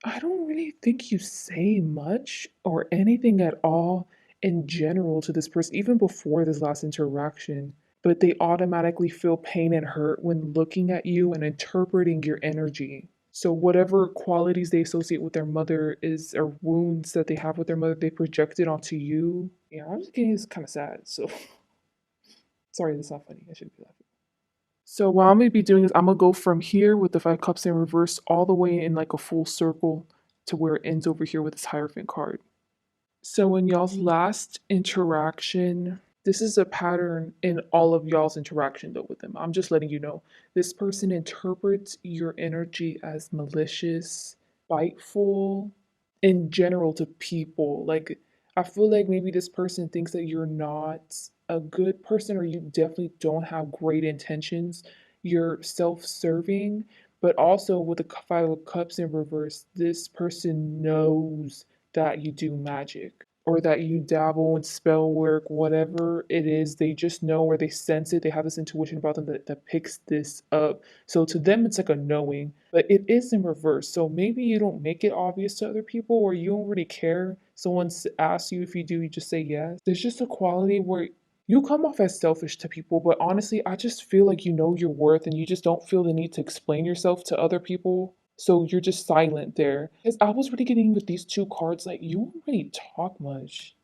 I don't really think you say much or anything at all in general to this person, even before this last interaction. But they automatically feel pain and hurt when looking at you and interpreting your energy. So, whatever qualities they associate with their mother is, or wounds that they have with their mother, they project it onto you. Yeah, I'm just getting this kind of sad. So, sorry, that's not funny. I shouldn't be laughing. So what I'm gonna be doing is I'm gonna go from here with the Five Cups in reverse all the way in like a full circle to where it ends over here with this Hierophant card. So in y'all's last interaction, this is a pattern in all of y'all's interaction though with them. I'm just letting you know. This person interprets your energy as malicious, spiteful, in general to people. Like I feel like maybe this person thinks that you're not a good person or you definitely don't have great intentions. You're self-serving, but also with the Five of Cups in reverse, this person knows that you do magic or that you dabble in spell work, whatever it is, they just know or they sense it. They have this intuition about them that picks this up. So to them, it's like a knowing, but it is in reverse. So maybe you don't make it obvious to other people or you don't really care. Someone asks you if you do, you just say yes. There's just a quality where you come off as selfish to people, but honestly, I just feel like you know your worth and you just don't feel the need to explain yourself to other people. So you're just silent there. Because I was really getting with these two cards, like, you don't really talk much,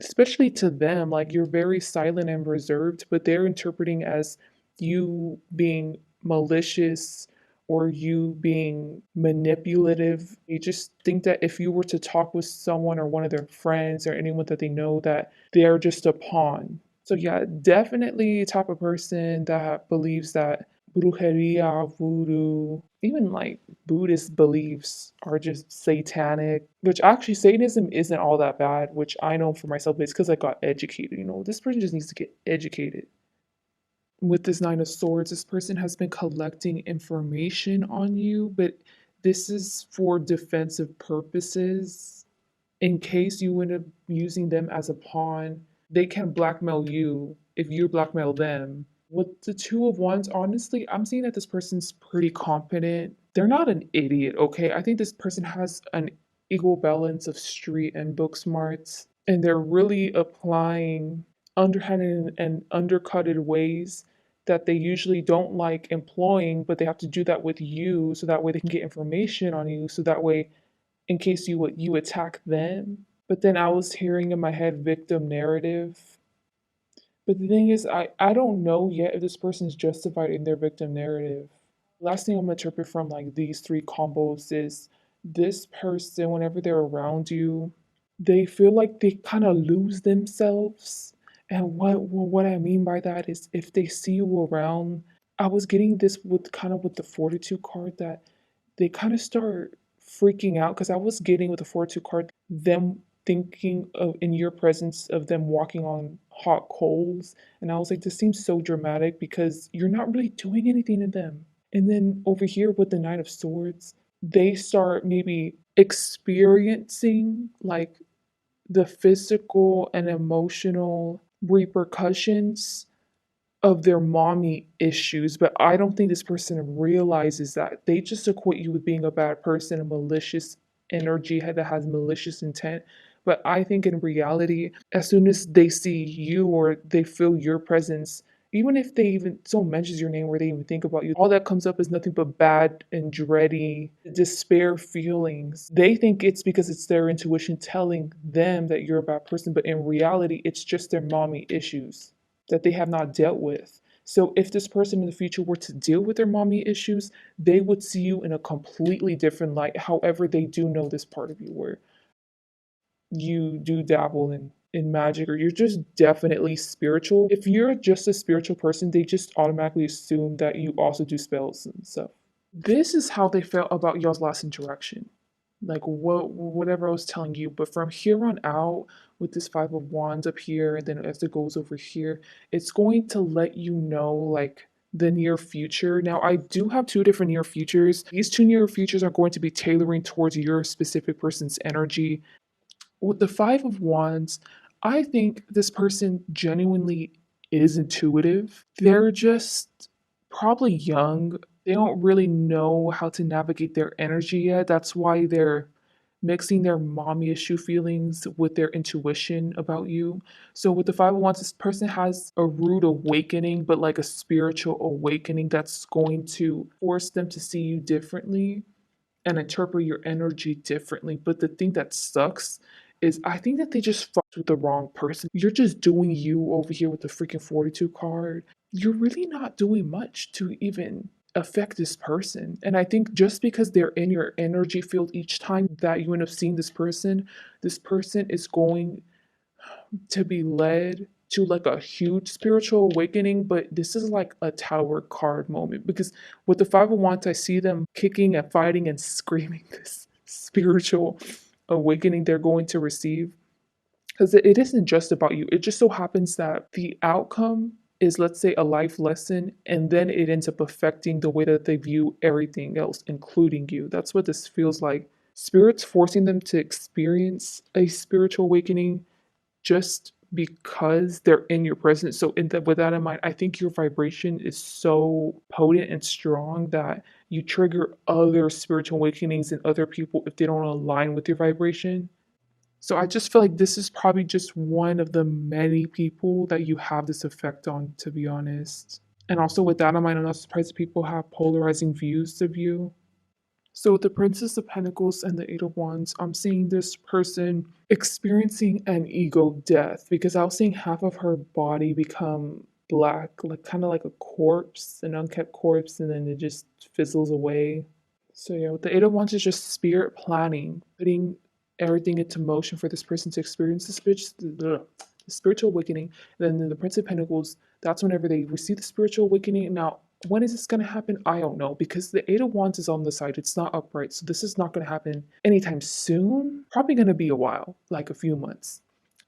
especially to them. Like, you're very silent and reserved, but they're interpreting as you being malicious or you being manipulative. They just think that if you were to talk with someone or one of their friends or anyone that they know, that they're just a pawn. So, yeah, definitely type of person that believes that brujeria, voodoo, even like Buddhist beliefs are just satanic, which actually Satanism isn't all that bad, which I know for myself, it's because I got educated. You know, this person just needs to get educated. With this Nine of Swords, this person has been collecting information on you, but this is for defensive purposes. In case you end up using them as a pawn, they can blackmail you if you blackmail them. With the Two of Wands, honestly, I'm seeing that this person's pretty competent. They're not an idiot, okay? I think this person has an equal balance of street and book smarts, and they're really applying underhanded and undercutted ways that they usually don't like employing, but they have to do that with you so that way they can get information on you, so that way in case you attack them. But then I was hearing in my head victim narrative. But the thing is, I don't know yet if this person is justified in their victim narrative. Last thing I'm gonna interpret from like these three combos is this person, whenever they're around you, they feel like they kind of lose themselves. And what I mean by that is if they see you around, I was getting this with kind of with the fortitude card that they kind of start freaking out because I was getting with the fortitude card them thinking of in your presence of them walking on hot coals. And I was like, this seems so dramatic because you're not really doing anything to them. And then over here with the Knight of Swords, they start maybe experiencing like the physical and emotional repercussions of their mommy issues, but I don't think this person realizes that. They just equate you with being a bad person, a malicious energy that has malicious intent. But I think in reality, as soon as they see you or they feel your presence, even if they even someone mentions your name or they even think about you, all that comes up is nothing but bad and dready, despair feelings. They think it's because it's their intuition telling them that you're a bad person, but in reality, it's just their mommy issues that they have not dealt with. So if this person in the future were to deal with their mommy issues, they would see you in a completely different light. However, they do know this part of you where you do dabble in in magic, or you're just definitely spiritual. If you're just a spiritual person, they just automatically assume that you also do spells and stuff. This is how they felt about y'all's last interaction. Like whatever I was telling you. But from here on out, with this Five of Wands up here, and then as it goes over here, it's going to let you know like the near future. Now, I do have two different near futures. These two near futures are going to be tailoring towards your specific person's energy. With the Five of Wands, I think this person genuinely is intuitive. They're just probably young. They don't really know how to navigate their energy yet. That's why they're mixing their mommy issue feelings with their intuition about you. So with the Five of Wands, this person has a rude awakening, but like a spiritual awakening that's going to force them to see you differently and interpret your energy differently. But the thing that sucks is I think that they just fucked with the wrong person. You're just doing you over here with the freaking 42 card. You're really not doing much to even affect this person. And I think just because they're in your energy field each time that you end up seeing this person is going to be led to like a huge spiritual awakening, but this is like a tower card moment because with the Five of Wands, I see them kicking and fighting and screaming this spiritual awakening they're going to receive. Because it isn't just about you. It just so happens that the outcome is, let's say, a life lesson, and then it ends up affecting the way that they view everything else, including you. That's what this feels like. Spirit's forcing them to experience a spiritual awakening just because they're in your presence. So with that in mind, I think your vibration is so potent and strong that you trigger other spiritual awakenings in other people if they don't align with your vibration. So I just feel like this is probably just one of the many people that you have this effect on, to be honest. And also with that in mind, I'm not surprised that people have polarizing views of you. So, with the Princess of Pentacles and the Eight of Wands, I'm seeing this person experiencing an ego death because I was seeing half of her body become black, like kind of like a corpse, an unkept corpse, and then it just fizzles away. So yeah, with the Eight of Wands is just spirit planning, putting everything into motion for this person to experience the spiritual awakening. And then the Prince of Pentacles, that's whenever they receive the spiritual awakening. Now, when is this going to happen? I don't know because the Eight of Wands is on the side. It's not upright. So this is not going to happen anytime soon. Probably going to be a while, like a few months.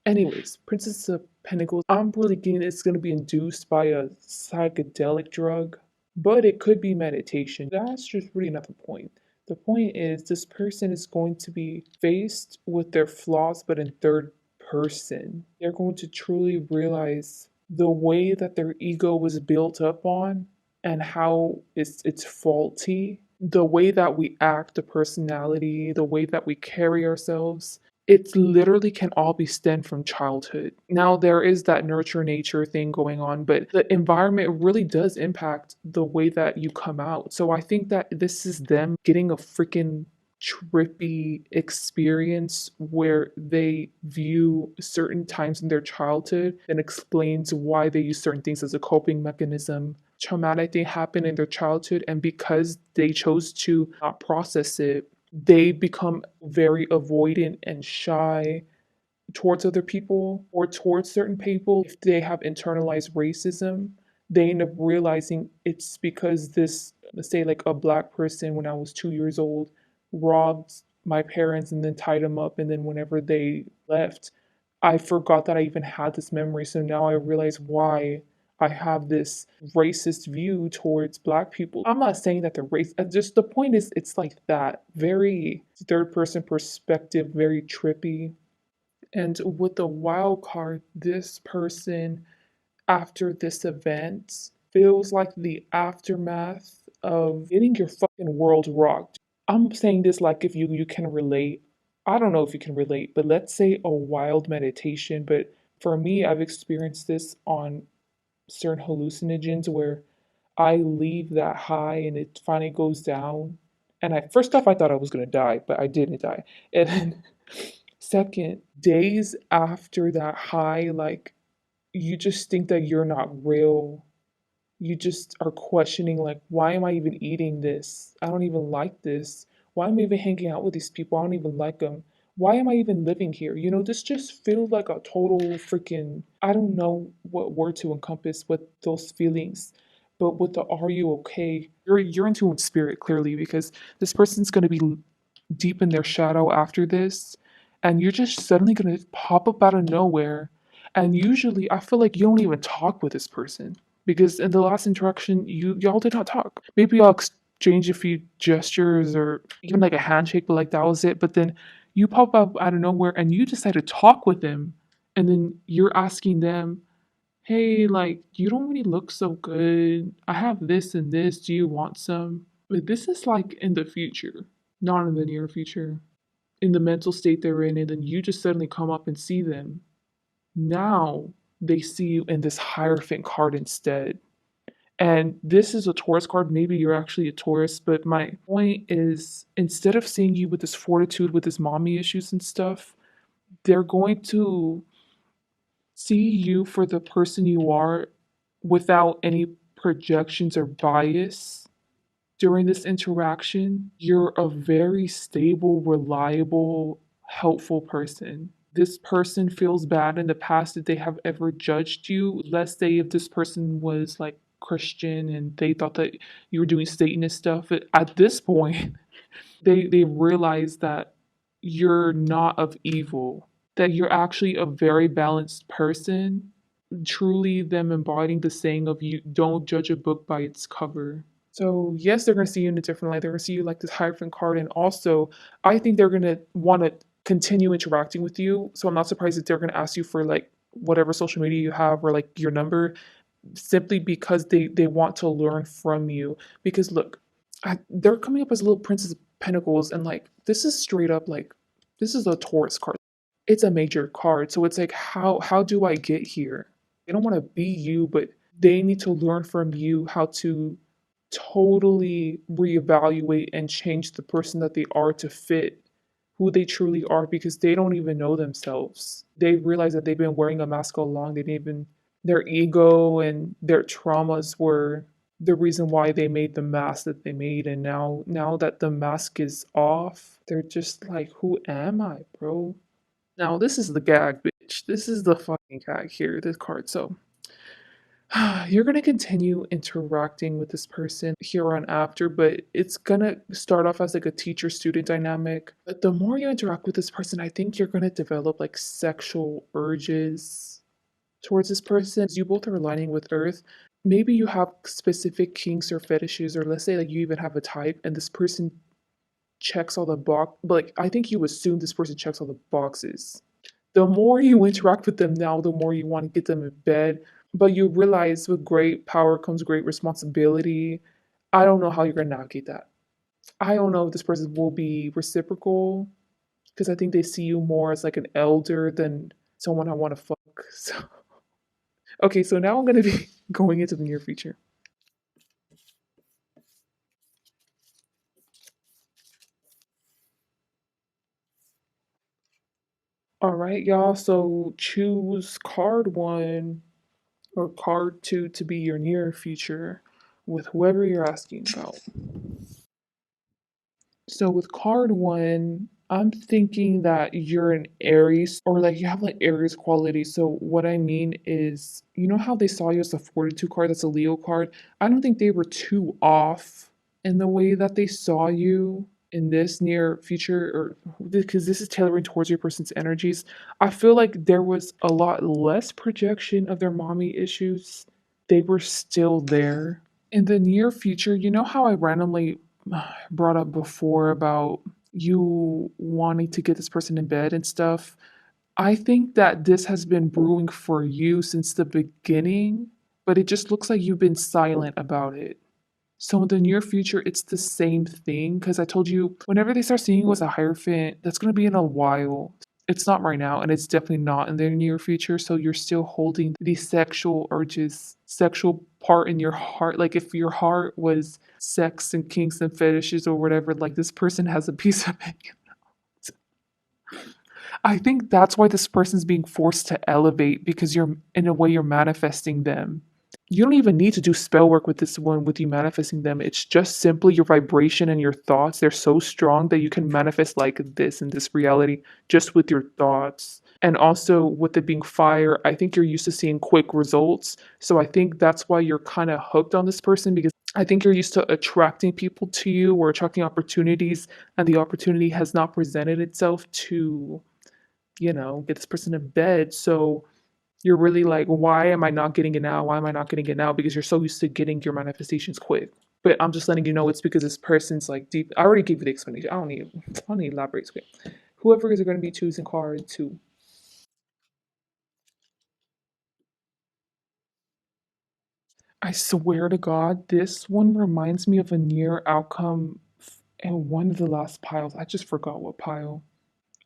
Anyways, Princess of Pentacles, I'm really getting it's going to be induced by a psychedelic drug, but it could be meditation. That's just really not the point. The point is, this person is going to be faced with their flaws, but in third person. They're going to truly realize the way that their ego was built up on and how it's faulty. The way that we act, the personality, the way that we carry ourselves, it literally can all be stemmed from childhood. Now, there is that nurture nature thing going on, but the environment really does impact the way that you come out. So I think that this is them getting a freaking trippy experience where they view certain times in their childhood and explains why they use certain things as a coping mechanism. Traumatic thing happened in their childhood, and because they chose to not process it, they become very avoidant and shy towards other people or towards certain people. If they have internalized racism, they end up realizing it's because this, let's say, like a black person when I was 2 years old robbed my parents and then tied them up. And then whenever they left, I forgot that I even had this memory. So now I realize why I have this racist view towards black people. I'm not saying that they're racist. Just the point is, it's like that very third person perspective, very trippy. And with the wild card, this person, after this event, feels like the aftermath of getting your fucking world rocked. I'm saying this like if you can relate. I don't know if you can relate, but let's say a wild meditation. But for me, I've experienced this on certain hallucinogens where I leave that high and it finally goes down. And I first off I thought I was gonna die, but I didn't die. And then second, days after that high, like you just think that you're not real. You just are questioning like, why am I even eating this? I don't even like this. Why am I even hanging out with these people? I don't even like them. why am I even living here? You know, this just feels like a total freaking, I don't know what word to encompass with those feelings. But with the are you okay? You're into in spirit clearly because this person's gonna be deep in their shadow after this, and you're just suddenly gonna pop up out of nowhere. And usually I feel like you don't even talk with this person because in the last interaction y'all did not talk. Maybe y'all exchange a few gestures or even like a handshake, but like that was it. But then you pop up out of nowhere and you decide to talk with them, and then you're asking them, hey, like, you don't really look so good. I have this and this. Do you want some? But this is like in the future, not in the near future, in the mental state they're in. And then you just suddenly come up and see them. Now they see you in this Hierophant card instead. And this is a Taurus card. Maybe you're actually a Taurus, but my point is instead of seeing you with this fortitude, with this mommy issues and stuff, they're going to see you for the person you are without any projections or bias during this interaction. You're a very stable, reliable, helpful person. This person feels bad in the past that they have ever judged you. Let's say if this person was like Christian and they thought that you were doing Satanist stuff, at this point, they realize that you're not of evil, that you're actually a very balanced person, truly them embodying the saying of you don't judge a book by its cover. So yes, they're going to see you in a different light. They're going to see you like this Hierophant card, and also I think they're going to want to continue interacting with you. So I'm not surprised that they're going to ask you for like whatever social media you have or like your number, simply because they want to learn from you. Because look, they're coming up as little Princess of Pentacles, and like this is straight up like this is a Taurus card. It's a major card, so it's like how do I get here? They don't want to be you, but they need to learn from you how to totally reevaluate and change the person that they are to fit who they truly are, because they don't even know themselves. They realize that they've been wearing a mask all along. They didn't even their ego and their traumas were the reason why they made the mask that they made, and now that the mask is off, they're just like, who am I, bro? Now this is the gag, bitch. This is the fucking gag here, this card. So you're going to continue interacting with this person here on after, but it's going to start off as like a teacher student dynamic. But the more you interact with this person, I think you're going to develop like sexual urges towards this person. You both are aligning with Earth. Maybe you have specific kinks or fetishes, or let's say like you even have a type, and this person checks all the box. Like I think you assume this person checks all the boxes. The more you interact with them now, the more you want to get them in bed. But you realize with great power comes great responsibility. I don't know how you're going to navigate that. I don't know if this person will be reciprocal, because I think they see you more as like an elder than someone I want to fuck. So, okay, so now I'm going to be going into the near future. All right, y'all. So choose card one or card two to be your near future with whoever you're asking about. So with card one, I'm thinking that you're an Aries, or like you have like Aries qualities. So what I mean is, you know how they saw you as a 42 card, that's a Leo card? I don't think they were too off in the way that they saw you in this near future, or because this is tailoring towards your person's energies. I feel like there was a lot less projection of their mommy issues. They were still there. In the near future, you know how I randomly brought up before about you wanting to get this person in bed and stuff? I think that this has been brewing for you since the beginning, but it just looks like you've been silent about it. So in the near future, it's the same thing, because I told you whenever they start seeing you as a Hierophant, that's going to be in a while. It's not right now, and it's definitely not in the near future. So you're still holding these sexual urges, sexual part in your heart. Like if your heart was sex and kinks and fetishes or whatever, like this person has a piece of it. I think that's why this person's being forced to elevate, because you're in a way you're manifesting them. You don't even need to do spell work with this one with you manifesting them. It's just simply your vibration and your thoughts. They're so strong that you can manifest like this in this reality just with your thoughts. And also with it being fire, I think you're used to seeing quick results. So I think that's why you're kind of hooked on this person because I think you're used to attracting people to you or attracting opportunities, and the opportunity has not presented itself to, get this person in bed. So you're really like, why am I not getting it now? Why am I not getting it now? Because you're so used to getting your manifestations quick. But I'm just letting you know it's because this person's like deep. I already gave you the explanation. I don't need to elaborate. Okay. Whoever is going to be choosing card two. I swear to God, this one reminds me of a near outcome in one of the last piles. I just forgot what pile.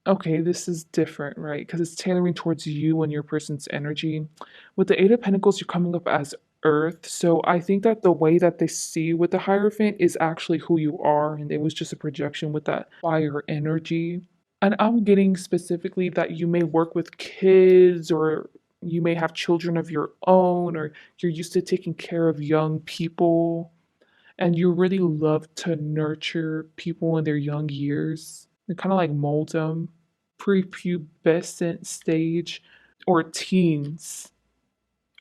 Okay, this is different, right? Because it's tailoring towards you and your person's energy. With the Eight of Pentacles, you're coming up as Earth. So I think that the way that they see you with the Hierophant is actually who you are. And it was just a projection with that fire energy. And I'm getting specifically that you may work with kids or you may have children of your own or you're used to taking care of young people and you really love to nurture people in their young years and kind of like mold them prepubescent stage or teens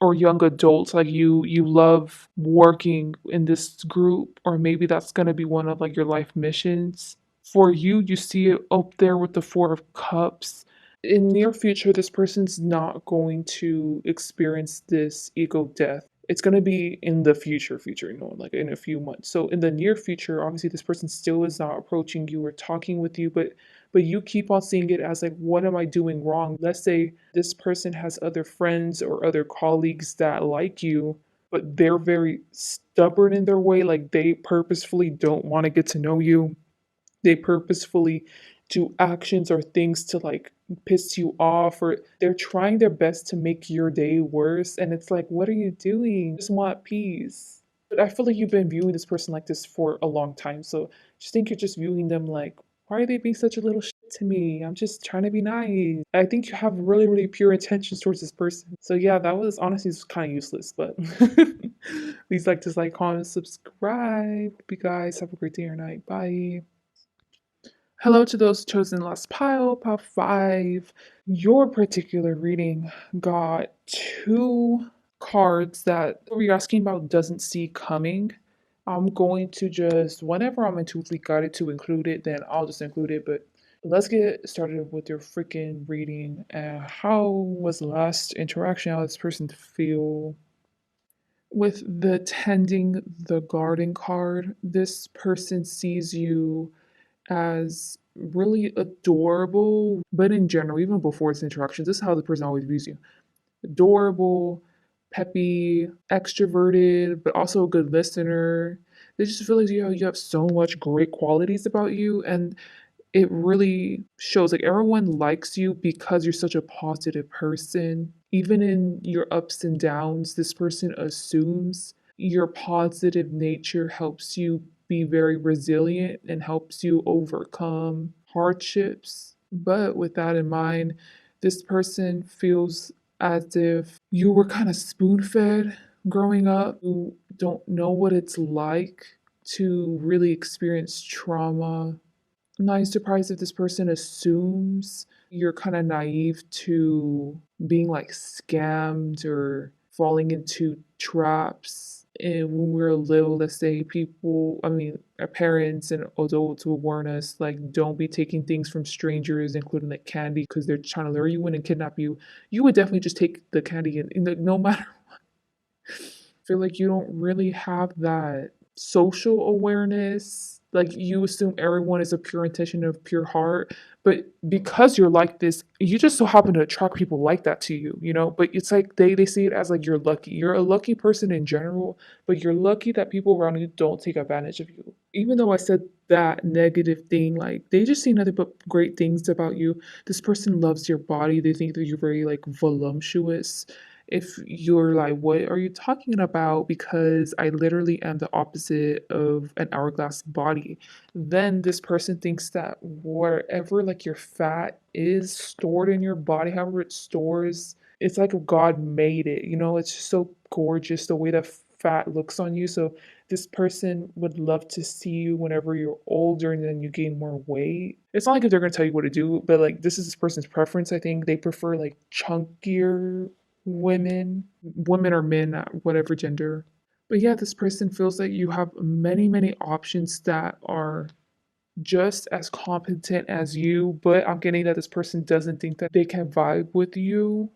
or young adults like you love working in this group or maybe that's going to be one of like your life missions for you. You see it up there with the Four of Cups. In near future, this person's not going to experience this ego death. It's going to be in the future, like in a few months. So in the near future, obviously this person still is not approaching you or talking with you, but you keep on seeing it as like, what am I doing wrong? Let's say this person has other friends or other colleagues that like you, but they're very stubborn in their way, like they purposefully don't want to get to know you. They purposefully do actions or things to like piss you off, or they're trying their best to make your day worse. And it's like, what are you doing? I just want peace. But I feel like you've been viewing this person like this for a long time. So just think you're just viewing them like, why are they being such a little shit to me? I'm just trying to be nice. I think you have really, really pure intentions towards this person. So yeah, that was honestly kind of useless, but please like, dislike, comment, subscribe. Hope you guys have a great day or night. Bye. Hello to those chosen last pile 5. Your particular reading got two cards that what you're asking about doesn't see coming. I'm going to just, whenever I'm intuitively guided to include it, then I'll just include it. But let's get started with your freaking reading. How was the last interaction? How does this person feel? With the tending the garden card, this person sees you as really adorable, but in general, even before its interactions, this is how the person always views you. Adorable, peppy, extroverted, but also a good listener. They just feel like you have so much great qualities about you, and it really shows like everyone likes you because you're such a positive person. Even in your ups and downs, this person assumes your positive nature helps you be very resilient and helps you overcome hardships. But with that in mind, this person feels as if you were kind of spoon fed growing up. You don't know what it's like to really experience trauma. I'm not surprised if this person assumes you're kind of naive to being like scammed or falling into traps. And when we're little, let's say our parents and adults will warn us, like, don't be taking things from strangers, including like candy, because they're trying to lure you in and kidnap you. You would definitely just take the candy, and no matter feel like you don't really have that social awareness. Like you assume everyone is a pure intention of pure heart, but because you're like this, you just so happen to attract people like that to you. But it's like they see it as like you're lucky. You're a lucky person in general, but you're lucky that people around you don't take advantage of you. Even though I said that negative thing, like they just see nothing but great things about you. This person loves your body. They think that you're very like voluptuous. If you're like, what are you talking about? Because I literally am the opposite of an hourglass body. Then this person thinks that wherever like your fat is stored in your body, however it stores, it's like God made it. It's just so gorgeous the way that fat looks on you. So this person would love to see you whenever you're older and then you gain more weight. It's not like if they're gonna tell you what to do, but like this is this person's preference. I think they prefer like chunkier women or men, whatever gender. But yeah, this person feels like you have many, many options that are just as competent as you, but I'm getting that this person doesn't think that they can vibe with you.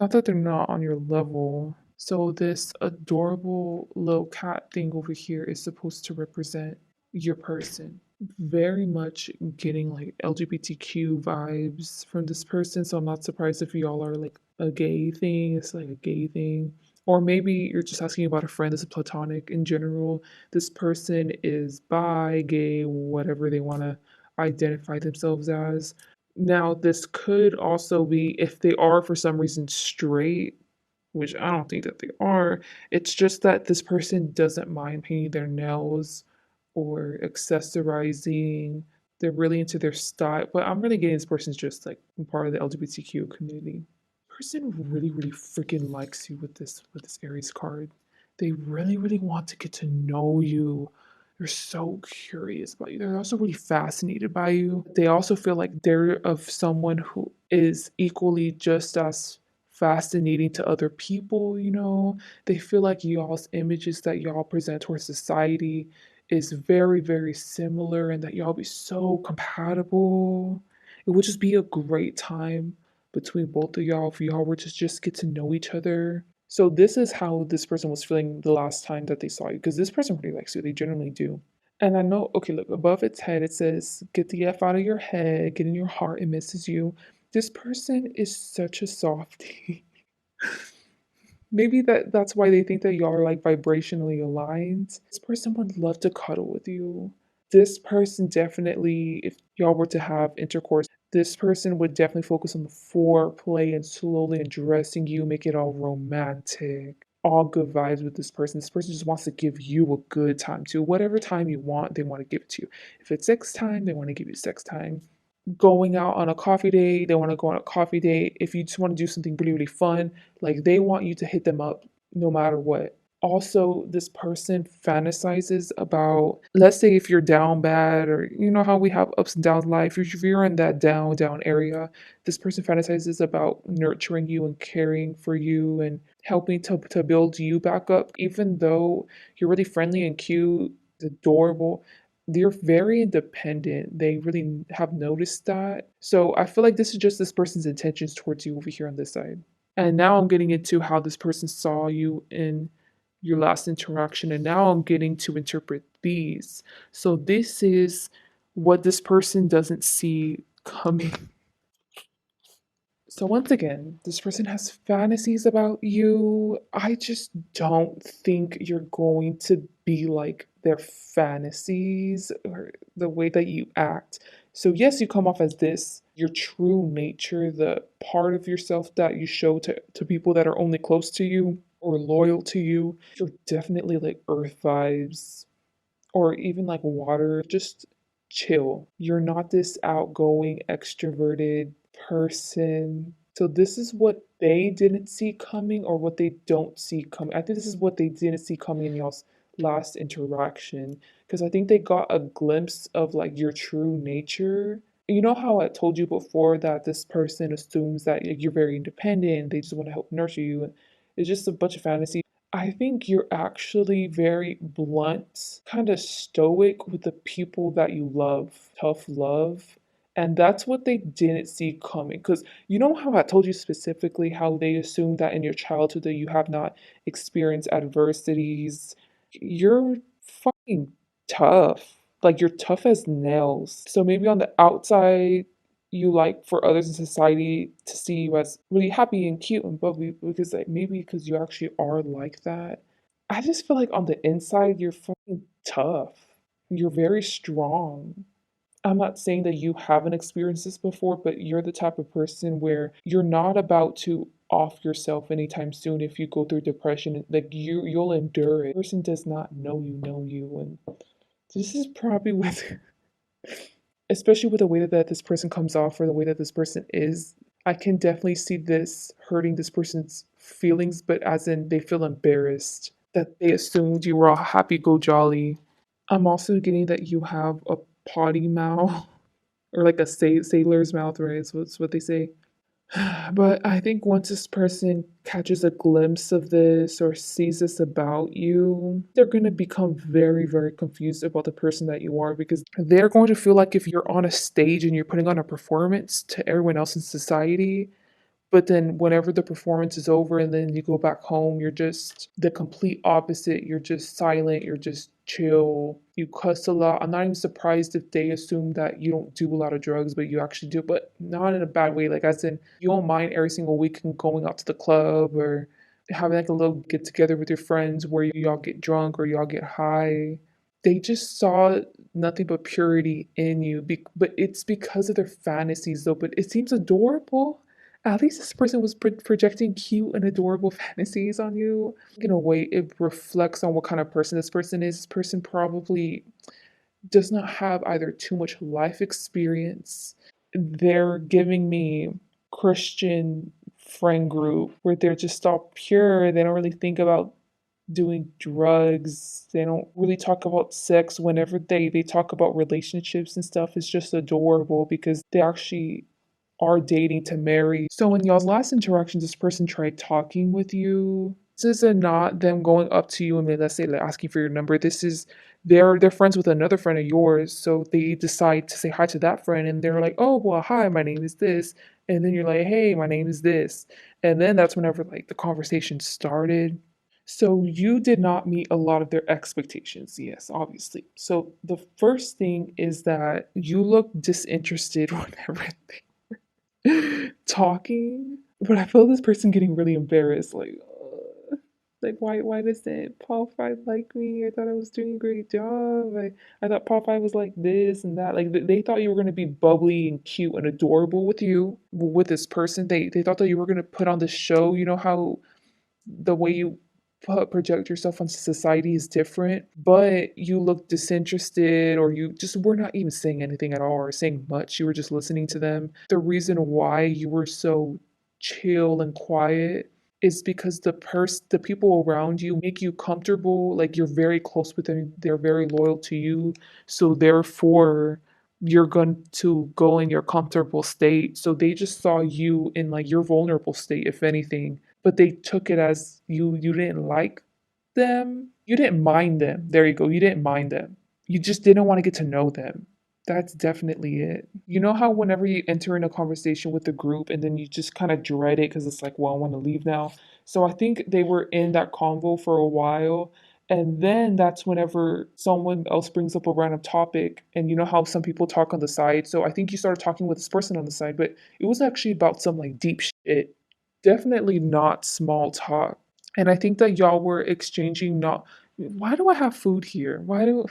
Not that they're not on your level. So, this adorable little cat thing over here is supposed to represent your person. Very much getting like LGBTQ vibes from this person. So, I'm not surprised if y'all are like a gay thing. It's like a gay thing. Or maybe you're just asking about a friend that's platonic in general. This person is bi, gay, whatever they want to identify themselves as. Now, this could also be if they are for some reason straight, which I don't think that they are. It's just that this person doesn't mind painting their nails or accessorizing. They're really into their style. But I'm really getting this person's just like part of the LGBTQ community. Person really, really freaking likes you with this Aries card. They really, really want to get to know you. They're so curious about you. They're also really fascinated by you. They also feel like they're of someone who is equally just as fascinating to other people, you know? They feel like y'all's images that y'all present towards society is very, very similar and that y'all be so compatible. It would just be a great time between both of y'all if y'all were to just get to know each other. So this is how this person was feeling the last time that they saw you, because this person really likes you. They generally do. And I know, okay, look, above its head it says, get the F out of your head, get in your heart, it misses you. This person is such a softie. Maybe that's why they think that y'all are like vibrationally aligned. This person would love to cuddle with you. This person definitely, if y'all were to have intercourse, this person would definitely focus on the foreplay and slowly undressing you, make it all romantic. All good vibes with this person. This person just wants to give you a good time too. Whatever time you want, they want to give it to you. If it's sex time, they want to give you sex time. Going out on a coffee date, they want to go on a coffee date. If you just want to do something really, really fun, like they want you to hit them up no matter what. Also, this person fantasizes about, let's say if you're down bad, or you know how we have ups and downs in life, if you're in that down area, this person fantasizes about nurturing you and caring for you and helping to build you back up, even though you're really friendly and cute, adorable. They're very independent. They really have noticed that. So I feel like this is just this person's intentions towards you over here on this side. And now I'm getting into how this person saw you in your last interaction. And now I'm getting to interpret these. So this is what this person doesn't see coming. So once again, this person has fantasies about you. I just don't think you're going to be like their fantasies or the way that you act. So yes, you come off as this, your true nature, the part of yourself that you show to people that are only close to you or loyal to you. You're definitely like earth vibes or even like water, just chill. You're not this outgoing, extroverted person. So this is what they didn't see coming or what they don't see coming. I think this is what they didn't see coming in y'all's last interaction because I think they got a glimpse of like your true nature. You know how I told you before that this person assumes that you're very independent, they just want to help nurture you, and it's just a bunch of fantasy. I think you're actually very blunt, kind of stoic with the people that you love, tough love. And that's what they didn't see coming. Because you know how I told you specifically how they assumed that in your childhood that you have not experienced adversities. You're fucking tough. Like you're tough as nails. So maybe on the outside, you like for others in society to see you as really happy and cute and bubbly because like maybe because you actually are like that. I just feel like on the inside you're fucking tough. You're very strong. I'm not saying that you haven't experienced this before, but you're the type of person where you're not about to off yourself anytime soon if you go through depression. Like you'll endure it. The person does not know you, and this is probably with especially with the way that this person comes off or the way that this person is. I can definitely see this hurting this person's feelings, but as in they feel embarrassed that they assumed you were all happy go jolly. I'm also getting that you have a potty mouth or like a sailor's mouth, right? So it's what they say. But I think once this person catches a glimpse of this or sees this about you, they're going to become very, very confused about the person that you are because they're going to feel like if you're on a stage and you're putting on a performance to everyone else in society, but then whenever the performance is over and then you go back home, you're just the complete opposite. You're just silent, you're just chill. You cuss a lot. I'm not even surprised if they assume that you don't do a lot of drugs, but you actually do, but not in a bad way. Like as in you don't mind every single week and going out to the club or having like a little get together with your friends where y'all get drunk or y'all get high. They just saw nothing but purity in you, but it's because of their fantasies though. But it seems adorable. At least this person was projecting cute and adorable fantasies on you. In a way, it reflects on what kind of person this person is. This person probably does not have either too much life experience. They're giving me Christian friend group where they're just all pure. They don't really think about doing drugs. They don't really talk about sex. Whenever they talk about relationships and stuff, it's just adorable because they actually are dating to marry. So in y'all's last interaction, this person tried talking with you. This is not them going up to you and let's say like asking for your number. This is they're friends with another friend of yours. So they decide to say hi to that friend and they're like, oh well, hi, my name is this. And then you're like, hey, my name is this. And then that's whenever like the conversation started. So you did not meet a lot of their expectations, yes, obviously. So the first thing is that you look disinterested whenever talking, but I feel this person getting really embarrassed. Like why doesn't Paul Five like me? I thought I was doing a great job. I thought Paul Five was like this and that. Like they thought you were gonna be bubbly and cute and adorable with you with this person. They thought that you were gonna put on the show. You know how the way you project yourself on society is different, but you look disinterested or you just were not even saying anything at all or saying much. You were just listening to them. The reason why you were so chill and quiet is because the people around you make you comfortable, like you're very close with them, they're very loyal to you. So therefore you're going to go in your comfortable state. So they just saw you in like your vulnerable state, if anything, but they took it as you didn't like them. You didn't mind them. There you go. You didn't mind them. You just didn't want to get to know them. That's definitely it. You know how whenever you enter in a conversation with a group and then you just kind of dread it because it's like, well, I want to leave now. So I think they were in that convo for a while. And then that's whenever someone else brings up a random topic. And you know how some people talk on the side. So I think you started talking with this person on the side, but it was actually about some like deep shit. Definitely not small talk. And I think that y'all were exchanging not why do I have food here? Why do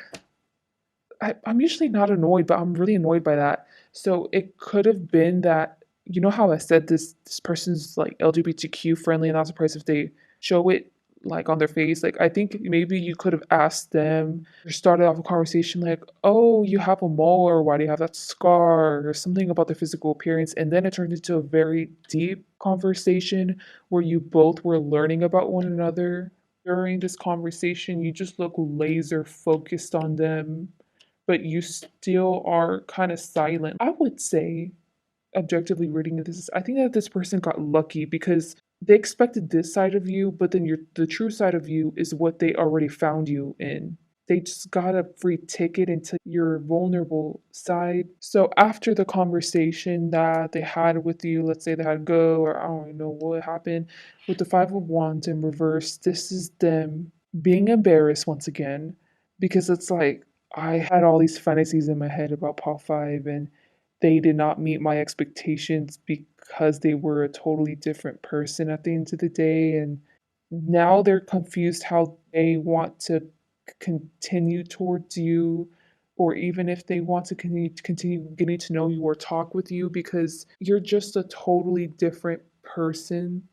I'm usually not annoyed, but I'm really annoyed by that. So it could have been that you know how I said this person's like LGBTQ friendly and not surprised if they show it like on their face. Like I think maybe you could have asked them or started off a conversation like, oh, you have a mole or why do you have that scar or something about their physical appearance. And then it turned into a very deep conversation where you both were learning about one another. During this conversation, you just look laser focused on them but you still are kind of silent. I would say, objectively reading this, I think that this person got lucky because they expected this side of you, but then the true side of you is what they already found you in. They just got a free ticket into your vulnerable side. So after the conversation that they had with you, let's say they had go or I don't know what happened with the Five of Wands in reverse, this is them being embarrassed once again because it's like I had all these fantasies in my head about Paul Five and they did not meet my expectations because they were a totally different person at the end of the day. And now they're confused how they want to continue towards you, or even if they want to continue getting to know you or talk with you because you're just a totally different person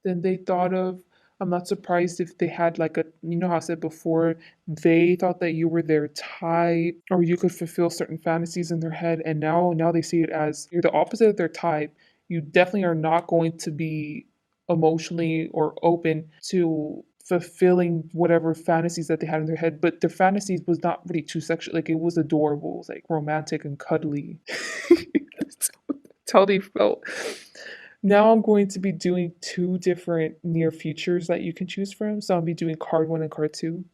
than they thought of. I'm not surprised if they had like a, you know how I said before, they thought that you were their type or you could fulfill certain fantasies in their head, and now they see it as you're the opposite of their type. You definitely are not going to be emotionally or open to fulfilling whatever fantasies that they had in their head. But their fantasies was not really too sexual. Like it was adorable. It was like romantic and cuddly. That's how they felt. Now I'm going to be doing two different near futures that you can choose from. So I'll be doing card one and card two.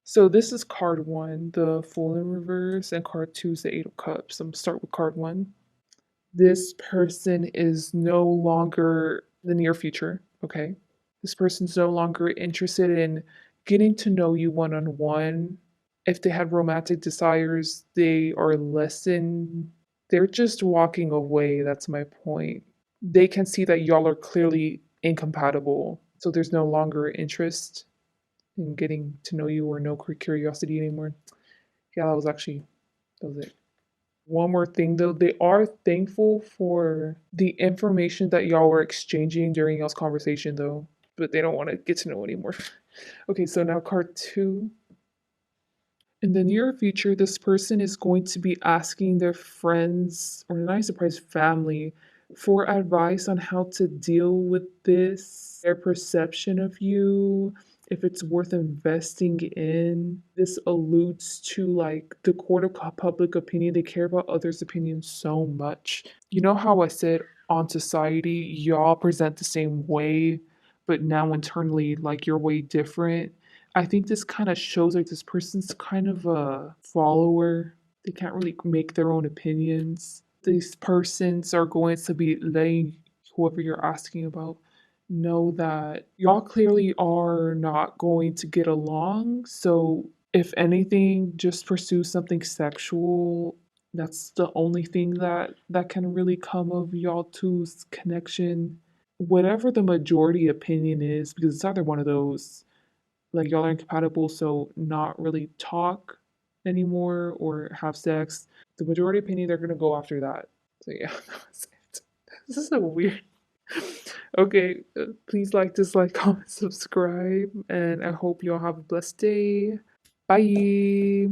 So this is card one, the Fool in reverse, and card two is the Eight of Cups. I'm gonna start with card one. This person is no longer the near future, okay? This person's no longer interested in getting to know you one on one. If they had romantic desires, they are lessen. They're just walking away. That's my point. They can see that y'all are clearly incompatible. So there's no longer interest in getting to know you or no curiosity anymore. Yeah, that was it. One more thing though, they are thankful for the information that y'all were exchanging during y'all's conversation though, but they don't want to get to know anymore. Okay, so now card two. In the near future, this person is going to be asking their friends, or not surprise, family, for advice on how to deal with this, their perception of you, if it's worth investing in. This alludes to like the court of public opinion. They care about others' opinions so much. You know how I said on society, y'all present the same way, but now internally, like you're way different. I think this kind of shows like this person's kind of a follower. They can't really make their own opinions. These persons are going to be letting whoever you're asking about know that y'all clearly are not going to get along. So, if anything, just pursue something sexual. That's the only thing that can really come of y'all two's connection. Whatever the majority opinion is, because it's either one of those, like y'all are incompatible, so not really talk anymore or have sex. The majority opinion, they're gonna go after that. So yeah, that was it. This is so weird. Okay, please like, dislike, comment, subscribe, and I hope y'all have a blessed day. Bye.